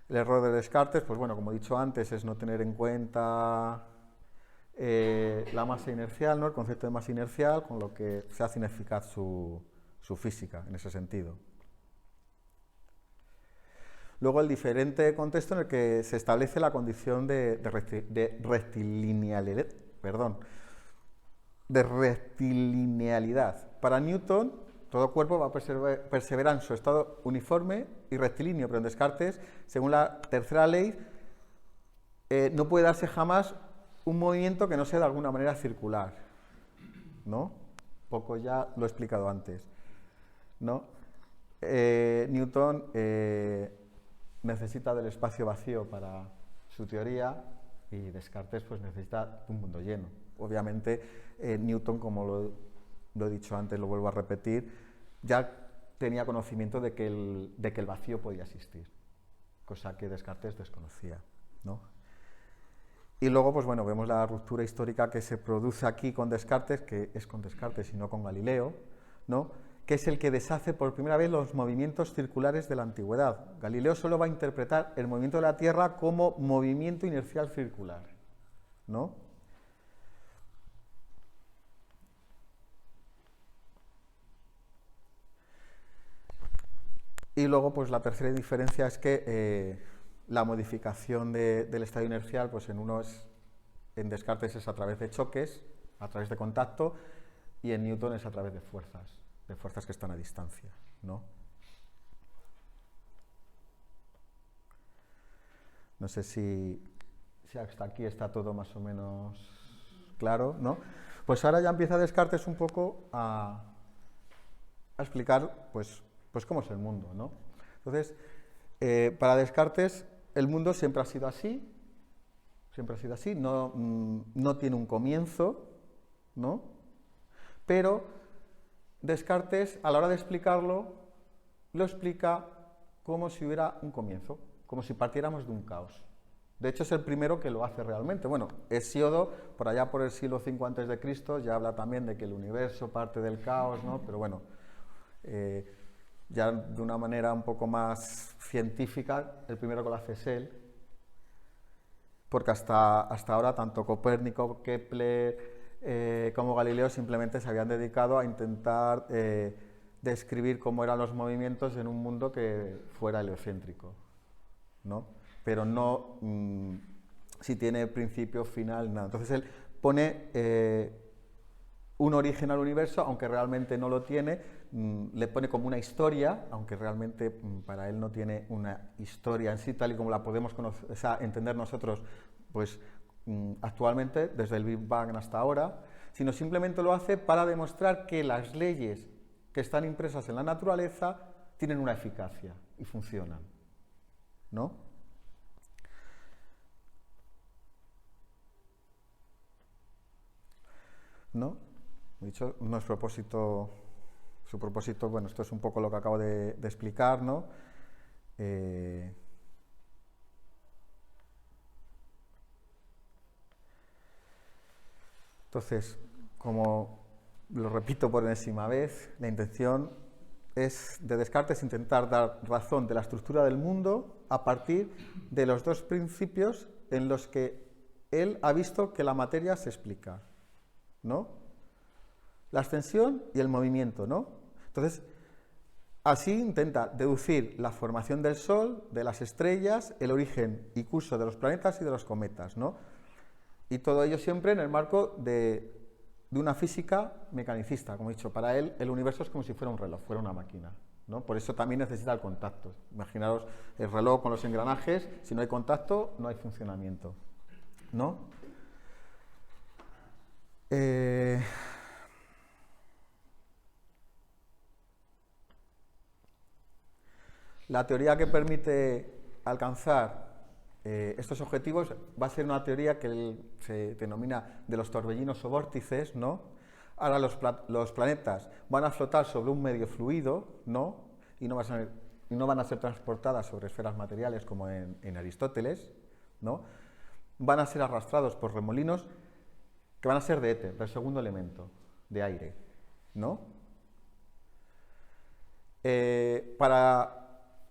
El error de Descartes, pues bueno, como he dicho antes, es no tener en cuenta la masa inercial, ¿no? El concepto de masa inercial, con lo que se hace ineficaz su física en ese sentido. Luego el diferente contexto en el que se establece la condición de rectilinealidad. Para Newton, todo cuerpo va a perseverar en su estado uniforme y rectilíneo, pero en Descartes, según la tercera ley, no puede darse jamás un movimiento que no sea de alguna manera circular, ¿no? Poco ya lo he explicado antes, ¿no? Newton necesita del espacio vacío para su teoría y Descartes pues necesita un mundo lleno. Obviamente Newton, como lo he dicho antes, lo vuelvo a repetir, ya tenía conocimiento de que el vacío podía existir, cosa que Descartes desconocía, ¿no? Y luego, pues bueno, vemos la ruptura histórica que se produce aquí con Descartes, que es con Descartes y no con Galileo, ¿no? Que es el que deshace por primera vez los movimientos circulares de la antigüedad. Galileo solo va a interpretar el movimiento de la Tierra como movimiento inercial circular, ¿no? Y luego, pues la tercera diferencia es que la modificación del estado inercial, pues en Descartes es a través de choques, a través de contacto, y en Newton es a través de fuerzas que están a distancia, ¿no? No sé si hasta aquí está todo más o menos claro, ¿no? Pues ahora ya empieza Descartes un poco a explicar, pues cómo es el mundo, ¿no? Entonces, para Descartes, el mundo siempre ha sido así, no tiene un comienzo, ¿no? Pero Descartes, a la hora de explicarlo, lo explica como si hubiera un comienzo, como si partiéramos de un caos. De hecho, es el primero que lo hace realmente. Bueno, Hesíodo, por allá por el siglo V a.C., ya habla también de que el universo parte del caos, ¿no? Pero bueno, ya de una manera un poco más científica, el primero que lo hace es él, porque hasta ahora tanto Copérnico, Kepler, como Galileo simplemente se habían dedicado a intentar describir cómo eran los movimientos en un mundo que fuera heliocéntrico, ¿no? Pero no si tiene principio, final, nada. Entonces él pone un origen al universo, aunque realmente no lo tiene, le pone como una historia, aunque realmente para él no tiene una historia en sí, tal y como la podemos conocer, o sea, entender nosotros, pues actualmente, desde el Big Bang hasta ahora, sino simplemente lo hace para demostrar que las leyes que están impresas en la naturaleza tienen una eficacia y funcionan, ¿no? ¿No? He dicho, su propósito, bueno, esto es un poco lo que acabo de explicar, ¿no? Entonces, como lo repito por enésima vez, la intención es de Descartes intentar dar razón de la estructura del mundo a partir de los dos principios en los que él ha visto que la materia se explica, ¿no? La extensión y el movimiento, ¿no? Entonces, así intenta deducir la formación del Sol, de las estrellas, el origen y curso de los planetas y de los cometas, ¿no? Y todo ello siempre en el marco de una física mecanicista. Como he dicho, para él el universo es como si fuera un reloj, fuera una máquina, ¿no? Por eso también necesita el contacto. Imaginaos el reloj con los engranajes, si no hay contacto, no hay funcionamiento, ¿no? La teoría que permite alcanzar estos objetivos va a ser una teoría que se denomina de los torbellinos o vórtices, ¿no? Ahora los planetas van a flotar sobre un medio fluido, ¿no? Y no van a ser transportadas sobre esferas materiales como en Aristóteles, ¿no? Van a ser arrastrados por remolinos que van a ser de éter, del segundo elemento, de aire, ¿no? Para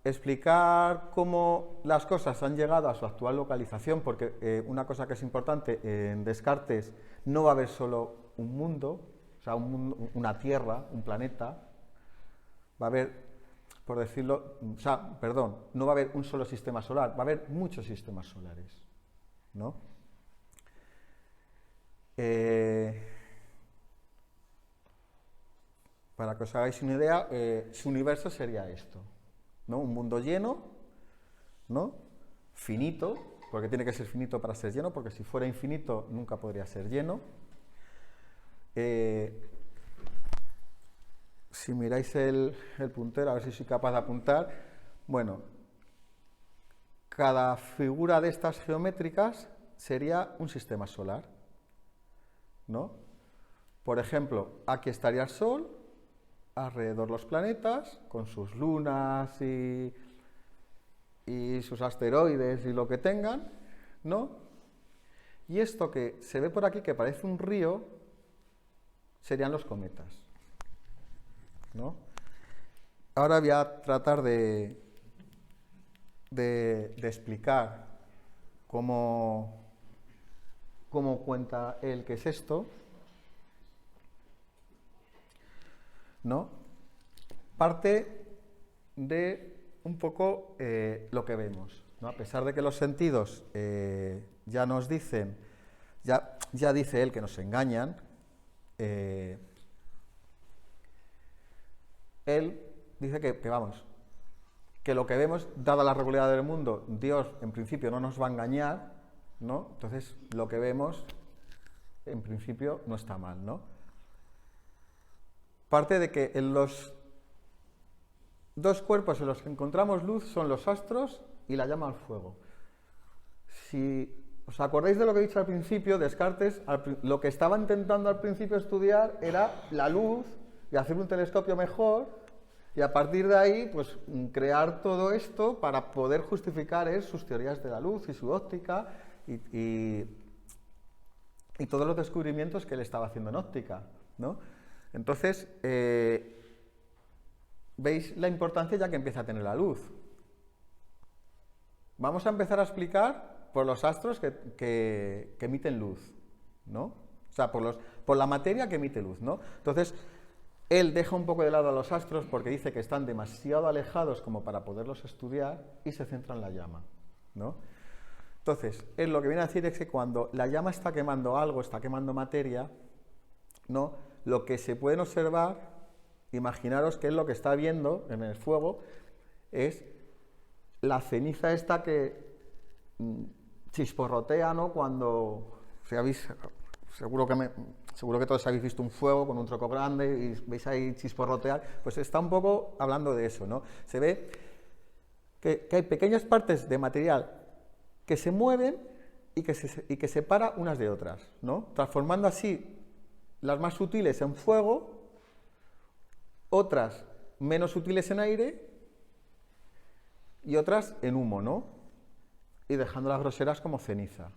explicar cómo las cosas han llegado a su actual localización, porque una cosa que es importante, en Descartes no va a haber solo un mundo, o sea, una Tierra, un planeta, va a haber, por decirlo, o sea, perdón, no va a haber un solo sistema solar, va a haber muchos sistemas solares, ¿no? Para que os hagáis una idea, su universo sería esto, ¿no? Un mundo lleno, ¿no? Finito, porque tiene que ser finito para ser lleno, porque si fuera infinito nunca podría ser lleno. Si miráis el puntero, a ver si soy capaz de apuntar, bueno, cada figura de estas geométricas sería un sistema solar, ¿no? Por ejemplo, aquí estaría el Sol, alrededor los planetas, con sus lunas y sus asteroides y lo que tengan, ¿no? Y esto que se ve por aquí, que parece un río, serían los cometas, ¿no? Ahora voy a tratar de explicar cómo cuenta él que es esto, ¿no? Parte de un poco lo que vemos, ¿no? A pesar de que los sentidos ya nos dicen, ya dice él que nos engañan, él dice que vamos, que lo que vemos, dada la regularidad del mundo, Dios en principio no nos va a engañar, ¿no? Entonces lo que vemos en principio no está mal, ¿no? Parte de que en los dos cuerpos en los que encontramos luz son los astros y la llama al fuego. Si os acordáis de lo que he dicho al principio, Descartes lo que estaba intentando al principio estudiar era la luz y hacer un telescopio mejor, y a partir de ahí pues crear todo esto para poder justificar sus teorías de la luz y su óptica y todos los descubrimientos que él estaba haciendo en óptica, ¿no? Entonces, veis la importancia ya que empieza a tener la luz. Vamos a empezar a explicar por los astros que emiten luz, ¿no? O sea, por la materia que emite luz, ¿no? Entonces, él deja un poco de lado a los astros porque dice que están demasiado alejados como para poderlos estudiar y se centra en la llama, ¿no? Entonces, él lo que viene a decir es que cuando la llama está quemando algo, está quemando materia, ¿no? Lo que se pueden observar, imaginaros que es lo que está viendo en el fuego, es la ceniza esta que chisporrotea, ¿no? Cuando, si habéis, seguro que todos habéis visto un fuego con un troco grande y veis ahí chisporrotear, pues está un poco hablando de eso, ¿no? Se ve que hay pequeñas partes de material que se mueven y que se separan unas de otras, ¿no? Transformando así las más sutiles en fuego, otras menos sutiles en aire y otras en humo, ¿no? Y dejando las groseras como ceniza.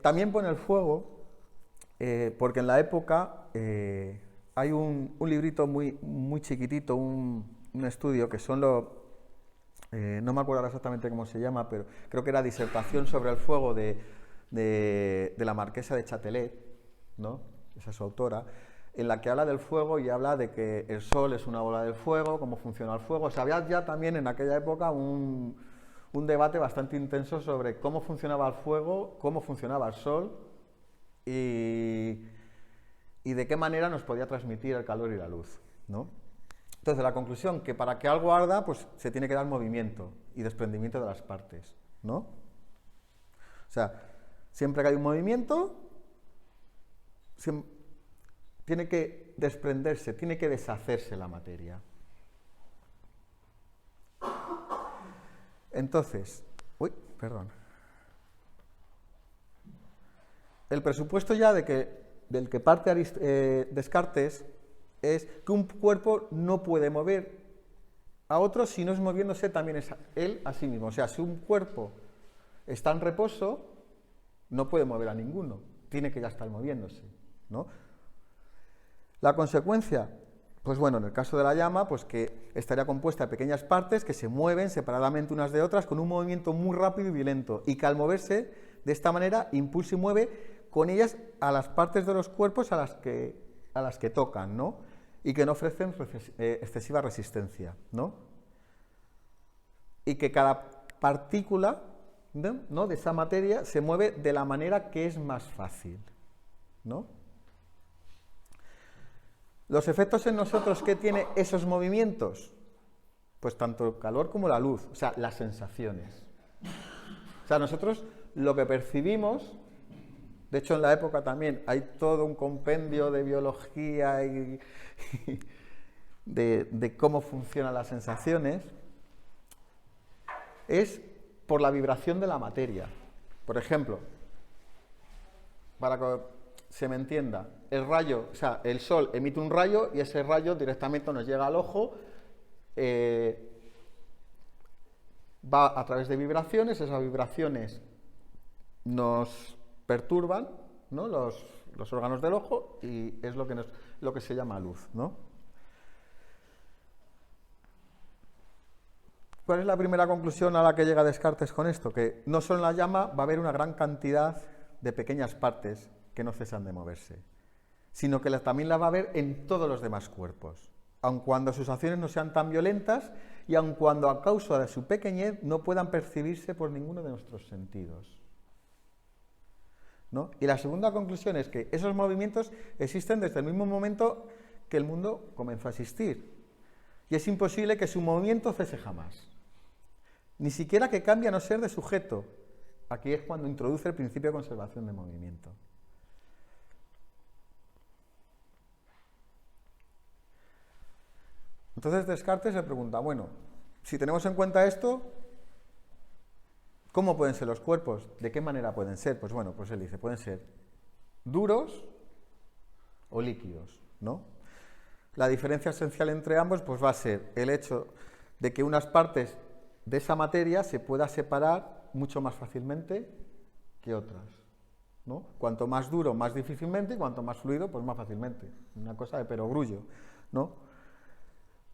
También pone el fuego, porque en la época hay un librito muy chiquitito, un estudio que son no me acuerdo exactamente cómo se llama, pero creo que era disertación sobre el fuego de la marquesa de Châtelet, ¿no? Esa es su autora, en la que habla del fuego y habla de que el sol es una bola del fuego, cómo funciona el fuego. O sea, había ya también en aquella época un debate bastante intenso sobre cómo funcionaba el fuego, cómo funcionaba el sol y de qué manera nos podía transmitir el calor y la luz, ¿no? Entonces, la conclusión, que para que algo arda, pues se tiene que dar movimiento y desprendimiento de las partes, ¿no? O sea, siempre que hay un movimiento, tiene que desprenderse, tiene que deshacerse la materia. Entonces, el presupuesto ya del que parte Descartes es que un cuerpo no puede mover a otro si no es moviéndose también él a sí mismo. O sea, si un cuerpo está en reposo, no puede mover a ninguno, tiene que ya estar moviéndose, ¿no? La consecuencia, pues bueno, en el caso de la llama, pues que estaría compuesta de pequeñas partes que se mueven separadamente unas de otras con un movimiento muy rápido y violento, y que al moverse de esta manera impulsa y mueve con ellas a las partes de los cuerpos a las que tocan, ¿no? Y que no ofrecen excesiva resistencia, ¿no? Y que cada partícula, ¿no?, de esa materia se mueve de la manera que es más fácil, ¿no? Los efectos en nosotros que tiene esos movimientos, pues tanto el calor como la luz, o sea, las sensaciones. O sea, nosotros lo que percibimos, de hecho en la época también hay todo un compendio de biología y de cómo funcionan las sensaciones, es por la vibración de la materia. Por ejemplo, para que se me entienda, el rayo, o sea, el sol emite un rayo y ese rayo directamente nos llega al ojo, va a través de vibraciones, esas vibraciones nos perturban, ¿no?, los órganos del ojo, y es lo que se llama luz, ¿no? ¿Cuál es la primera conclusión a la que llega Descartes con esto? Que no solo en la llama va a haber una gran cantidad de pequeñas partes que no cesan de moverse, sino que también la va a haber en todos los demás cuerpos, aun cuando sus acciones no sean tan violentas y aun cuando a causa de su pequeñez no puedan percibirse por ninguno de nuestros sentidos, ¿no? Y la segunda conclusión es que esos movimientos existen desde el mismo momento que el mundo comenzó a existir, y es imposible que su movimiento cese jamás, ni siquiera que cambie a no ser de sujeto. Aquí es cuando introduce el principio de conservación de movimiento. Entonces Descartes se pregunta, bueno, si tenemos en cuenta esto, ¿cómo pueden ser los cuerpos? ¿De qué manera pueden ser? Pues bueno, pues él dice, pueden ser duros o líquidos, ¿no? La diferencia esencial entre ambos pues va a ser el hecho de que unas partes de esa materia se pueda separar mucho más fácilmente que otras, ¿no? Cuanto más duro, más difícilmente, y cuanto más fluido, pues más fácilmente. Una cosa de perogrullo, ¿no?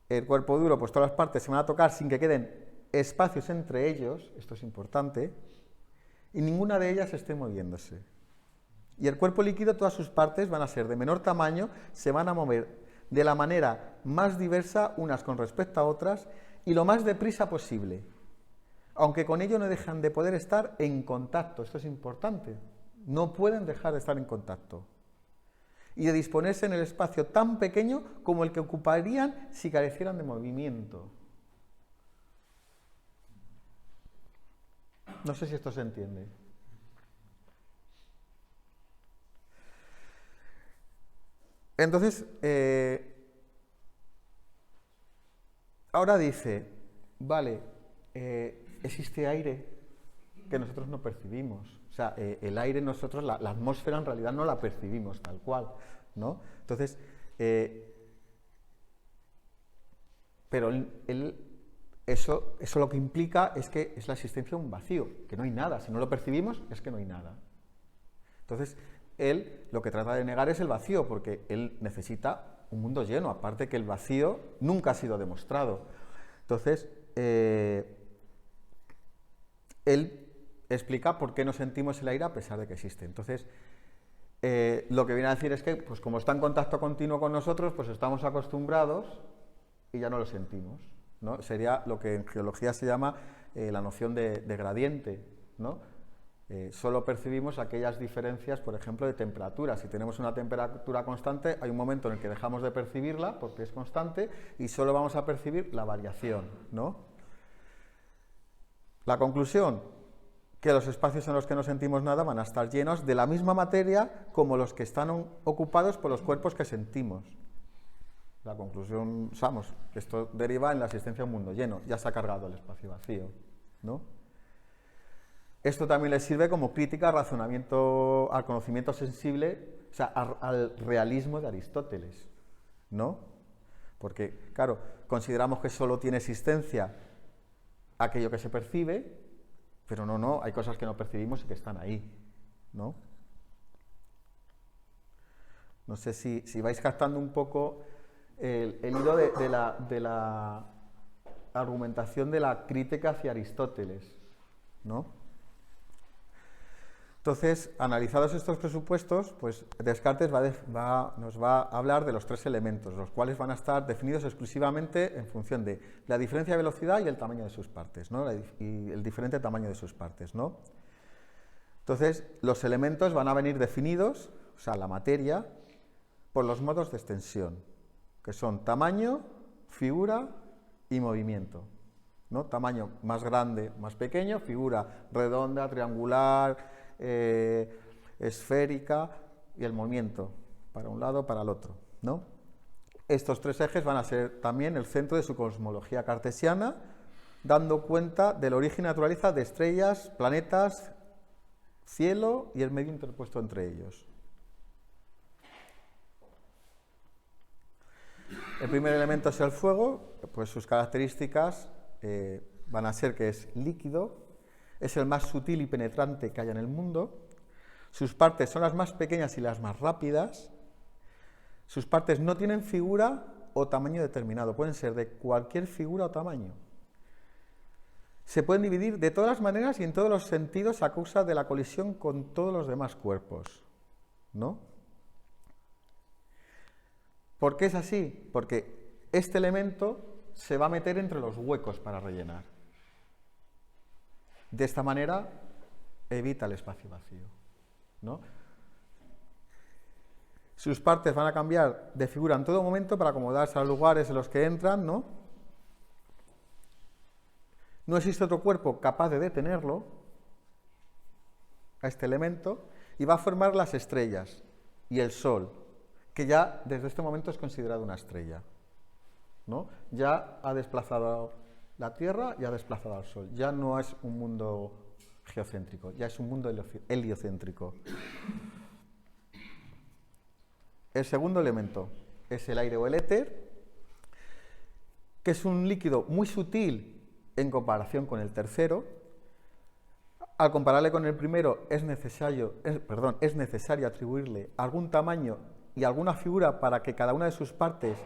El cuerpo duro, pues todas las partes se van a tocar sin que queden espacios entre ellos, esto es importante, y ninguna de ellas esté moviéndose. Y el cuerpo líquido, todas sus partes van a ser de menor tamaño, se van a mover de la manera más diversa unas con respecto a otras y lo más deprisa posible, aunque con ello no dejan de poder estar en contacto, esto es importante, no pueden dejar de estar en contacto, y de disponerse en el espacio tan pequeño como el que ocuparían si carecieran de movimiento. No sé si esto se entiende. Entonces, ahora dice, vale, existe aire que nosotros no percibimos. O sea, el aire nosotros, la atmósfera en realidad no la percibimos tal cual, ¿no? Entonces, pero eso lo que implica es que es la existencia de un vacío, que no hay nada. Si no lo percibimos, es que no hay nada. Entonces, él lo que trata de negar es el vacío, porque él necesita un mundo lleno, aparte que el vacío nunca ha sido demostrado. Entonces, él explica por qué no sentimos el aire a pesar de que existe. Entonces, lo que viene a decir es que, pues como está en contacto continuo con nosotros, pues estamos acostumbrados y ya no lo sentimos, ¿no? Sería lo que en geología se llama la noción de gradiente, ¿no? Solo percibimos aquellas diferencias, por ejemplo, de temperatura. Si tenemos una temperatura constante, hay un momento en el que dejamos de percibirla porque es constante y solo vamos a percibir la variación, ¿no? La conclusión, que los espacios en los que no sentimos nada van a estar llenos de la misma materia como los que están ocupados por los cuerpos que sentimos. La conclusión, sabemos, que esto deriva en la existencia de un mundo lleno, ya se ha cargado el espacio vacío, ¿no? Esto también le sirve como crítica al razonamiento, al conocimiento sensible, o sea, al realismo de Aristóteles, ¿no? Porque, claro, consideramos que solo tiene existencia aquello que se percibe, pero no, hay cosas que no percibimos y que están ahí, ¿no? No sé si vais captando un poco el hilo de la argumentación de la crítica hacia Aristóteles, ¿no? Entonces, analizados estos presupuestos, pues Descartes nos va a hablar de los tres elementos, los cuales van a estar definidos exclusivamente en función de la diferencia de velocidad y el tamaño de sus partes, ¿no? Y el diferente tamaño de sus partes, ¿no? Entonces, los elementos van a venir definidos, o sea, la materia, por los modos de extensión, que son tamaño, figura y movimiento, ¿no? Tamaño más grande, más pequeño, figura redonda, triangular, esférica, y el movimiento para un lado, para el otro, ¿no? Estos tres ejes van a ser también el centro de su cosmología cartesiana, dando cuenta del origen y naturaleza de estrellas, planetas, cielo y el medio interpuesto entre ellos. El primer elemento es el fuego, pues sus características van a ser que es líquido, es el más sutil y penetrante que haya en el mundo, sus partes son las más pequeñas y las más rápidas, sus partes no tienen figura o tamaño determinado, pueden ser de cualquier figura o tamaño. Se pueden dividir de todas las maneras y en todos los sentidos a causa de la colisión con todos los demás cuerpos, ¿no? ¿Por qué es así? Porque este elemento se va a meter entre los huecos para rellenar. De esta manera evita el espacio vacío, ¿no? Sus partes van a cambiar de figura en todo momento para acomodarse a los lugares en los que entran, ¿no? No existe otro cuerpo capaz de detenerlo, a este elemento, y va a formar las estrellas y el Sol, que ya desde este momento es considerado una estrella, ¿no? Ya ha desplazado la Tierra y ha desplazado al Sol. Ya no es un mundo geocéntrico, ya es un mundo heliocéntrico. El segundo elemento es el aire o el éter, que es un líquido muy sutil en comparación con el tercero. Al compararle con el primero es necesario atribuirle algún tamaño y alguna figura para cada una de sus partes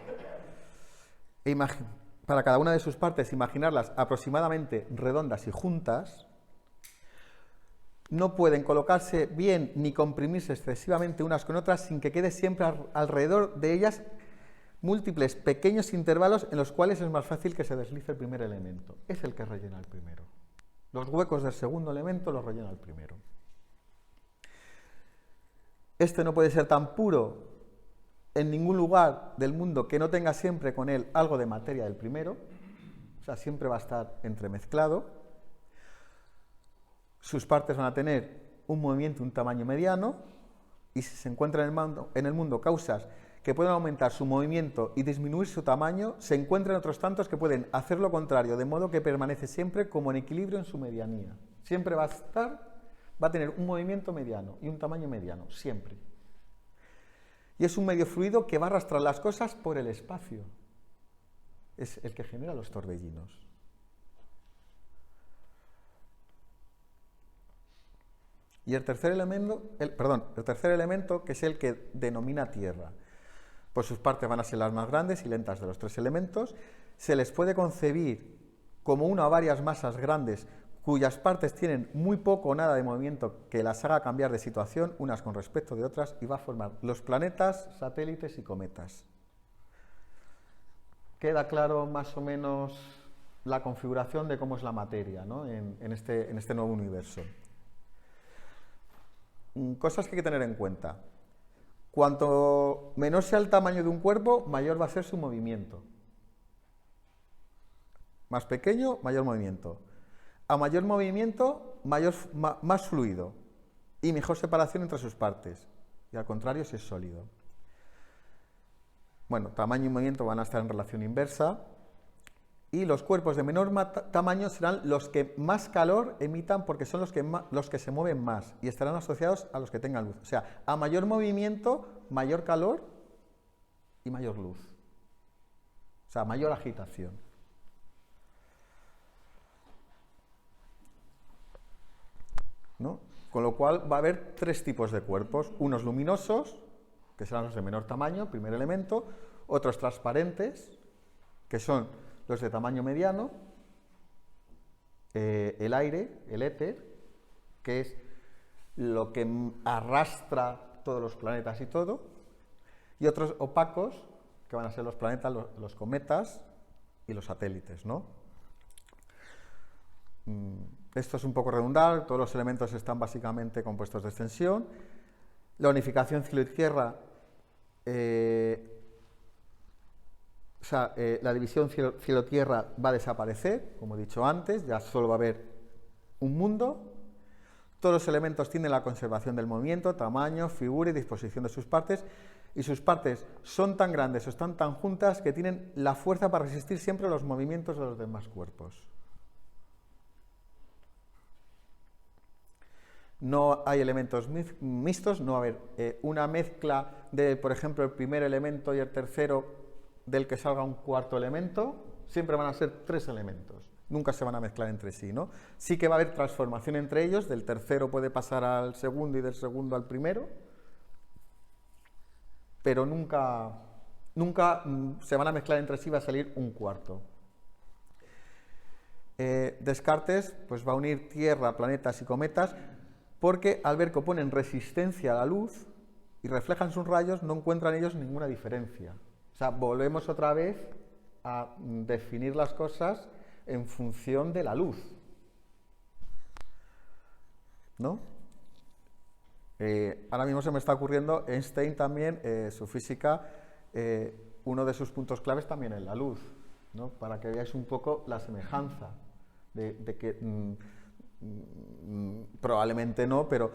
imaginarlas aproximadamente redondas y juntas. No pueden colocarse bien ni comprimirse excesivamente unas con otras sin que quede siempre alrededor de ellas múltiples pequeños intervalos en los cuales es más fácil que se deslice el primer elemento. Es el que rellena el primero. Los huecos del segundo elemento los rellena el primero. Este no puede ser tan puro en ningún lugar del mundo que no tenga siempre con él algo de materia del primero, o sea, siempre va a estar entremezclado. Sus partes van a tener un movimiento, un tamaño mediano, y si se encuentran en el mundo causas que pueden aumentar su movimiento y disminuir su tamaño, se encuentran otros tantos que pueden hacer lo contrario, de modo que permanece siempre como en equilibrio en su medianía. Siempre va a tener un movimiento mediano y un tamaño mediano, siempre. Y es un medio fluido que va a arrastrar las cosas por el espacio. Es el que genera los torbellinos. Y el tercer elemento, que es el que denomina tierra. Pues sus partes van a ser las más grandes y lentas de los tres elementos. Se les puede concebir como una o varias masas grandes cuyas partes tienen muy poco o nada de movimiento que las haga cambiar de situación unas con respecto de otras, y va a formar los planetas, satélites y cometas. Queda claro más o menos la configuración de cómo es la materia, ¿no? en este nuevo universo. cosas que hay que tener en cuenta. Cuanto menor sea el tamaño de un cuerpo, mayor va a ser su movimiento. Más pequeño, mayor movimiento. A mayor movimiento, más fluido y mejor separación entre sus partes. Y al contrario, si es sólido. Bueno, tamaño y movimiento van a estar en relación inversa. Y los cuerpos de menor tamaño serán los que más calor emitan porque son los que se mueven más y estarán asociados a los que tengan luz. O sea, a mayor movimiento, mayor calor y mayor luz. O sea, mayor agitación. ¿No? Con lo cual va a haber tres tipos de cuerpos. Unos luminosos, que serán los de menor tamaño, primer elemento. Otros transparentes, que son los de tamaño mediano, el aire, el éter, que es lo que arrastra todos los planetas y todo, y otros opacos, que van a ser los planetas, los cometas y los satélites, ¿no? Esto es un poco redundante, todos los elementos están básicamente compuestos de extensión. La unificación cielo y tierra, la división cielo-tierra va a desaparecer, como he dicho antes, ya solo va a haber un mundo. Todos los elementos tienen la conservación del movimiento, tamaño, figura y disposición de sus partes, y sus partes son tan grandes o están tan juntas que tienen la fuerza para resistir siempre los movimientos de los demás cuerpos. No hay elementos mixtos, no va a haber una mezcla de, por ejemplo, el primer elemento y el tercero del que salga un cuarto elemento, siempre van a ser tres elementos, nunca se van a mezclar entre sí, ¿no? Sí que va a haber transformación entre ellos, del tercero puede pasar al segundo y del segundo al primero, pero nunca se van a mezclar entre sí, va a salir un cuarto. Descartes pues va a unir Tierra, planetas y cometas, porque al ver que oponen resistencia a la luz y reflejan sus rayos, no encuentran ellos ninguna diferencia. O sea, volvemos otra vez a definir las cosas en función de la luz, ¿no? Ahora mismo se me está ocurriendo, Einstein también, su física, uno de sus puntos claves también es la luz, ¿no? Para que veáis un poco la semejanza de que probablemente no, pero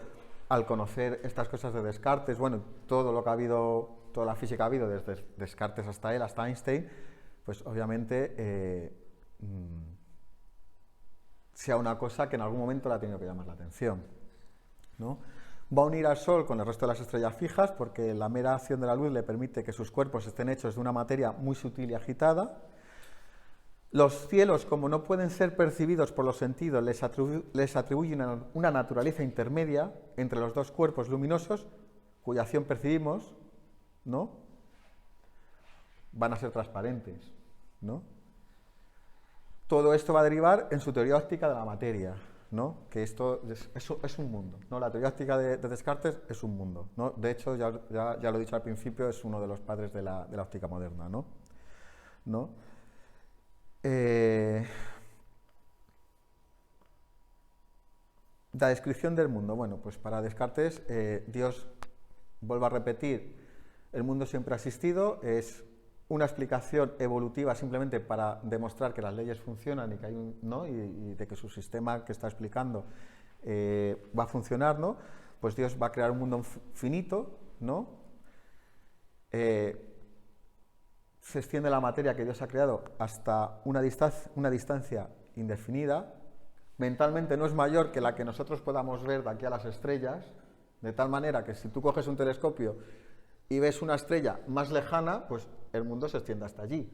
al conocer estas cosas de Descartes, bueno, todo lo que ha habido, toda la física ha habido desde Descartes hasta él, hasta Einstein, pues obviamente sea una cosa que en algún momento le ha tenido que llamar la atención, ¿no? Va a unir al Sol con el resto de las estrellas fijas porque la mera acción de la luz le permite que sus cuerpos estén hechos de una materia muy sutil y agitada. Los cielos, como no pueden ser percibidos por los sentidos, les atribuyen una naturaleza intermedia entre los dos cuerpos luminosos, cuya acción percibimos, ¿no? Van a ser transparentes, ¿no? Todo esto va a derivar en su teoría óptica de la materia, ¿no? Que esto es un mundo, ¿no? La teoría óptica de Descartes es un mundo, ¿no? De hecho, ya lo he dicho al principio, es uno de los padres de la óptica moderna, ¿no? La descripción del mundo. Bueno, pues para Descartes, Dios, vuelvo a repetir, el mundo siempre ha existido, es una explicación evolutiva simplemente para demostrar que las leyes funcionan y que hay ¿no? y de que su sistema que está explicando va a funcionar, ¿no? Pues Dios va a crear un mundo finito, ¿no? Se extiende la materia que Dios ha creado hasta una distancia indefinida. Mentalmente no es mayor que la que nosotros podamos ver de aquí a las estrellas, de tal manera que si tú coges un telescopio y ves una estrella más lejana, pues el mundo se extiende hasta allí.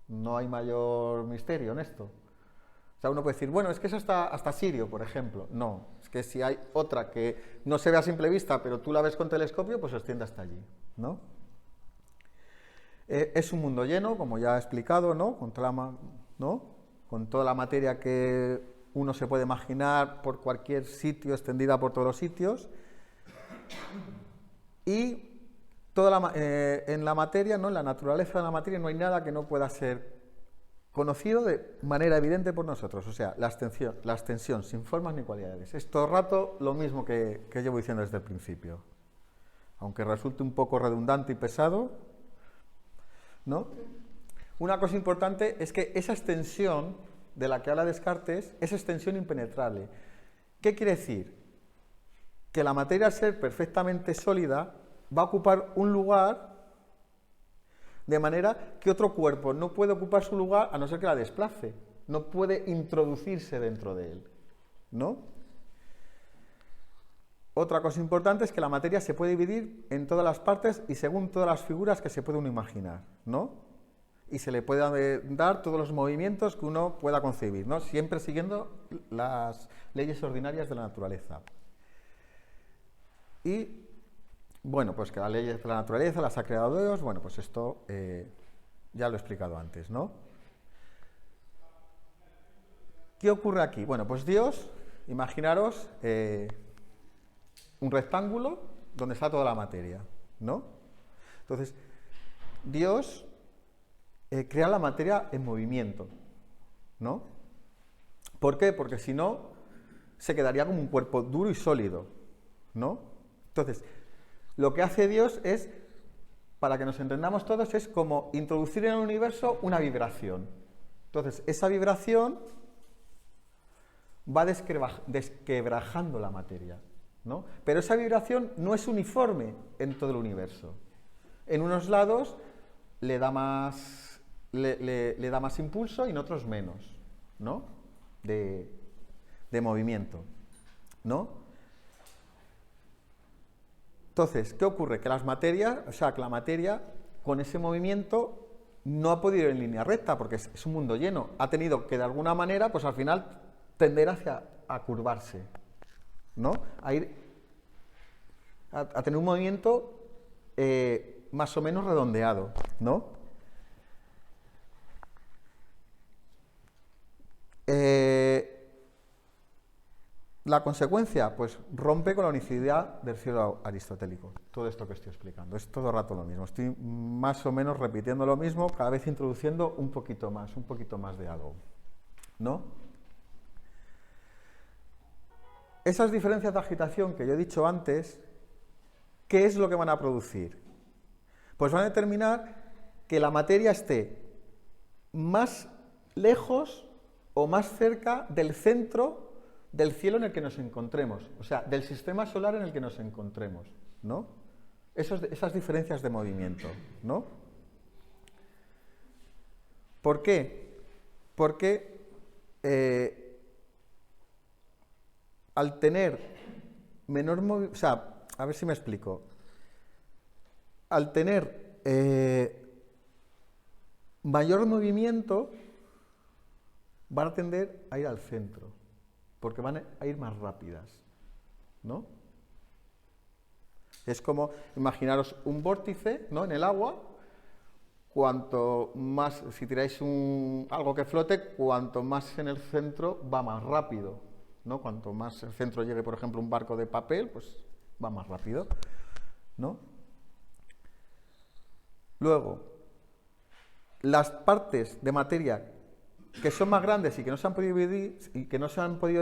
No hay mayor misterio en esto. O sea, uno puede decir, bueno, es que es hasta Sirio, por ejemplo. No, es que si hay otra que no se ve a simple vista, pero tú la ves con telescopio, pues se extiende hasta allí, ¿no? Es un mundo lleno, como ya he explicado, ¿no? Con toda la materia que uno se puede imaginar por cualquier sitio, extendida por todos los sitios. Y en la materia, ¿no? En la naturaleza de la materia no hay nada que no pueda ser conocido de manera evidente por nosotros, o sea, la extensión sin formas ni cualidades. Es todo el rato lo mismo que llevo diciendo desde el principio. Aunque resulte un poco redundante y pesado, ¿no? Una cosa importante es que esa extensión de la que habla Descartes es extensión impenetrable. ¿Qué quiere decir? Que la materia, al ser perfectamente sólida, va a ocupar un lugar de manera que otro cuerpo no puede ocupar su lugar a no ser que la desplace. No puede introducirse dentro de él, ¿no? Otra cosa importante es que la materia se puede dividir en todas las partes y según todas las figuras que se puede uno imaginar, ¿no? Y se le puede dar todos los movimientos que uno pueda concebir, ¿no? Siempre siguiendo las leyes ordinarias de la naturaleza. Y, bueno, pues que las leyes de la naturaleza las ha creado Dios, bueno, pues esto ya lo he explicado antes, ¿no? ¿Qué ocurre aquí? Bueno, pues Dios, imaginaros un rectángulo donde está toda la materia, ¿no? Entonces, Dios crea la materia en movimiento, ¿no? ¿Por qué? Porque si no, se quedaría como un cuerpo duro y sólido, ¿no? Entonces, lo que hace Dios es, para que nos entendamos todos, es como introducir en el universo una vibración. Entonces, esa vibración va desquebrajando la materia, ¿no? Pero esa vibración no es uniforme en todo el universo. En unos lados le da más impulso y en otros menos, ¿no? De movimiento, ¿no? Entonces, ¿qué ocurre? Que la materia con ese movimiento no ha podido ir en línea recta porque es un mundo lleno. Ha tenido que de alguna manera, pues al final, tender a curvarse, ¿no? A tener un movimiento más o menos redondeado, ¿no? La consecuencia, pues rompe con la unicidad del cielo aristotélico. Todo esto que estoy explicando, es todo el rato lo mismo. Estoy más o menos repitiendo lo mismo, cada vez introduciendo un poquito más de algo, ¿no? Esas diferencias de agitación que yo he dicho antes, ¿qué es lo que van a producir? Pues van a determinar que la materia esté más lejos o más cerca del centro del cielo en el que nos encontremos, o sea, del sistema solar en el que nos encontremos, ¿no? Esas diferencias de movimiento, ¿no? ¿Por qué? Porque al tener menor movimiento, o sea, a ver si me explico, al tener mayor movimiento van a tender a ir al centro, porque van a ir más rápidas, ¿no? Es como, imaginaros un vórtice, ¿no? En el agua, cuanto más, si tiráis algo que flote, cuanto más en el centro va más rápido, ¿no? Cuanto más el centro llegue, por ejemplo, un barco de papel, pues va más rápido, ¿no? Luego, las partes de materia que son más grandes y que no se han podido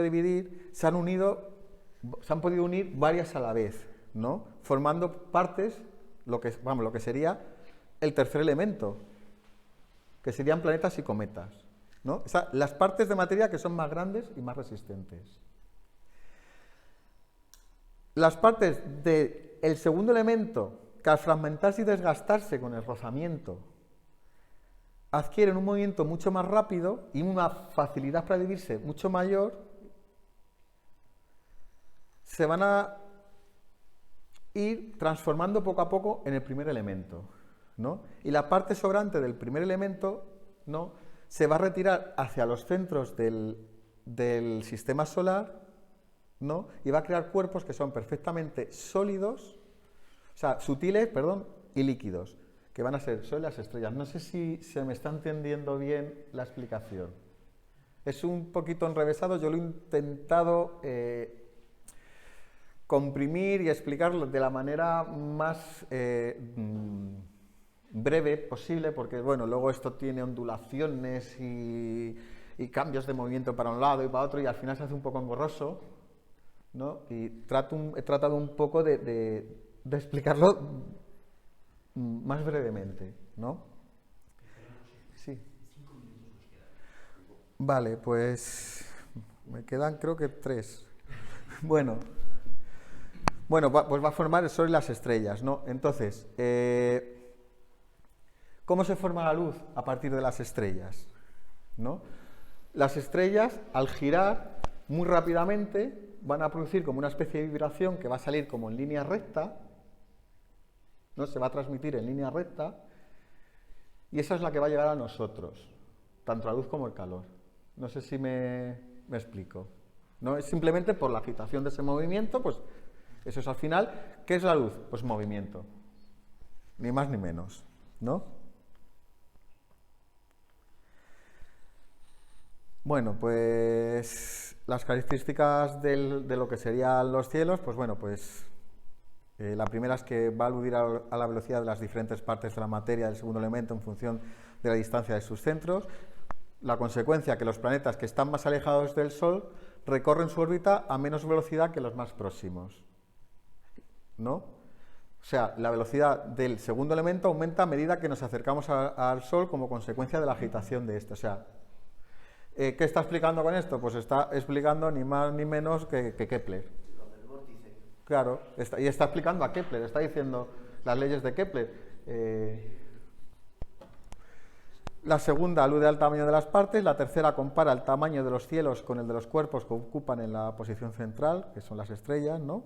dividir, se han podido unir varias a la vez, ¿no? Formando partes, lo que sería el tercer elemento, que serían planetas y cometas, ¿no? O sea, las partes de materia que son más grandes y más resistentes. Las partes del segundo elemento, que al fragmentarse y desgastarse con el rozamiento, adquieren un movimiento mucho más rápido y una facilidad para dividirse mucho mayor, se van a ir transformando poco a poco en el primer elemento, ¿no? Y la parte sobrante del primer elemento, ¿no?, se va a retirar hacia los centros del sistema solar, ¿no?, y va a crear cuerpos que son perfectamente sólidos, o sea, sutiles, perdón, y líquidos, que van a ser las estrellas. No sé si se me está entendiendo bien la explicación. Es un poquito enrevesado, yo lo he intentado comprimir y explicarlo de la manera más breve posible, porque bueno, luego esto tiene ondulaciones y cambios de movimiento para un lado y para otro, y al final se hace un poco engorroso, ¿no? Y he tratado un poco de explicarlo más brevemente, ¿no? Sí. Vale, pues me quedan creo que 3. Bueno, pues va a formar el Sol y las estrellas, ¿no? Entonces, ¿cómo se forma la luz a partir de las estrellas? ¿No? Las estrellas, al girar muy rápidamente, van a producir como una especie de vibración que va a salir como en línea recta, ¿no? Se va a transmitir en línea recta, y esa es la que va a llegar a nosotros, tanto la luz como el calor. No sé si me explico. ¿No? Es simplemente por la agitación de ese movimiento, pues eso es al final. ¿Qué es la luz? Pues movimiento. Ni más ni menos, ¿no? Bueno, pues las características de lo que serían los cielos, pues bueno, pues la primera es que va a aludir a la velocidad de las diferentes partes de la materia del segundo elemento en función de la distancia de sus centros. La consecuencia que los planetas que están más alejados del Sol recorren su órbita a menos velocidad que los más próximos, ¿no? O sea, la velocidad del segundo elemento aumenta a medida que nos acercamos al Sol como consecuencia de la agitación de este. O sea, ¿qué está explicando con esto? Pues está explicando ni más ni menos que Kepler. Lo del vórtice. Claro, y está explicando a Kepler, está diciendo las leyes de Kepler. La segunda alude al tamaño de las partes, la tercera compara el tamaño de los cielos con el de los cuerpos que ocupan en la posición central, que son las estrellas, ¿no?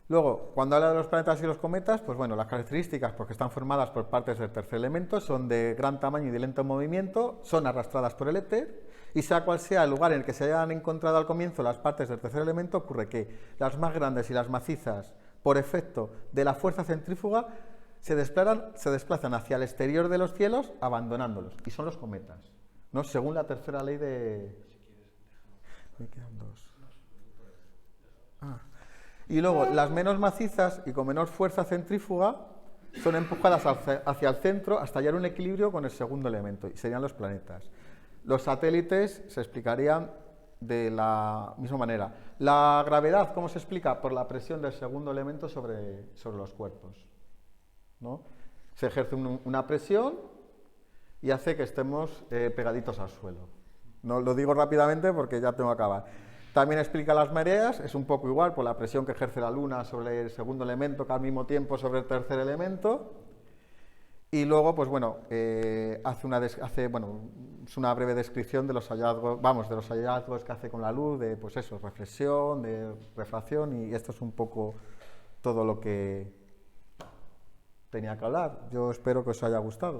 Luego, cuando habla de los planetas y los cometas, pues bueno, las características, porque están formadas por partes del tercer elemento, son de gran tamaño y de lento movimiento, son arrastradas por el éter, y sea cual sea el lugar en el que se hayan encontrado al comienzo las partes del tercer elemento, ocurre que las más grandes y las macizas, por efecto de la fuerza centrífuga, se desplazan hacia el exterior de los cielos abandonándolos, y son los cometas, ¿no? Según la tercera ley de... Me quedan 2. Y luego las menos macizas y con menor fuerza centrífuga son empujadas hacia el centro hasta hallar un equilibrio con el segundo elemento, y serían los planetas. Los satélites se explicarían de la misma manera. La gravedad, ¿cómo se explica? Por la presión del segundo elemento sobre los cuerpos, ¿no? Se ejerce una presión y hace que estemos pegaditos al suelo. No lo digo rápidamente porque ya tengo que acabar. También explica las mareas, es un poco igual por la presión que ejerce la Luna sobre el segundo elemento que al mismo tiempo sobre el tercer elemento. Y luego, pues bueno, es una breve descripción de los hallazgos, que hace con la luz, de pues eso, reflexión, de refracción, y esto es un poco todo lo que tenía que hablar. Yo espero que os haya gustado.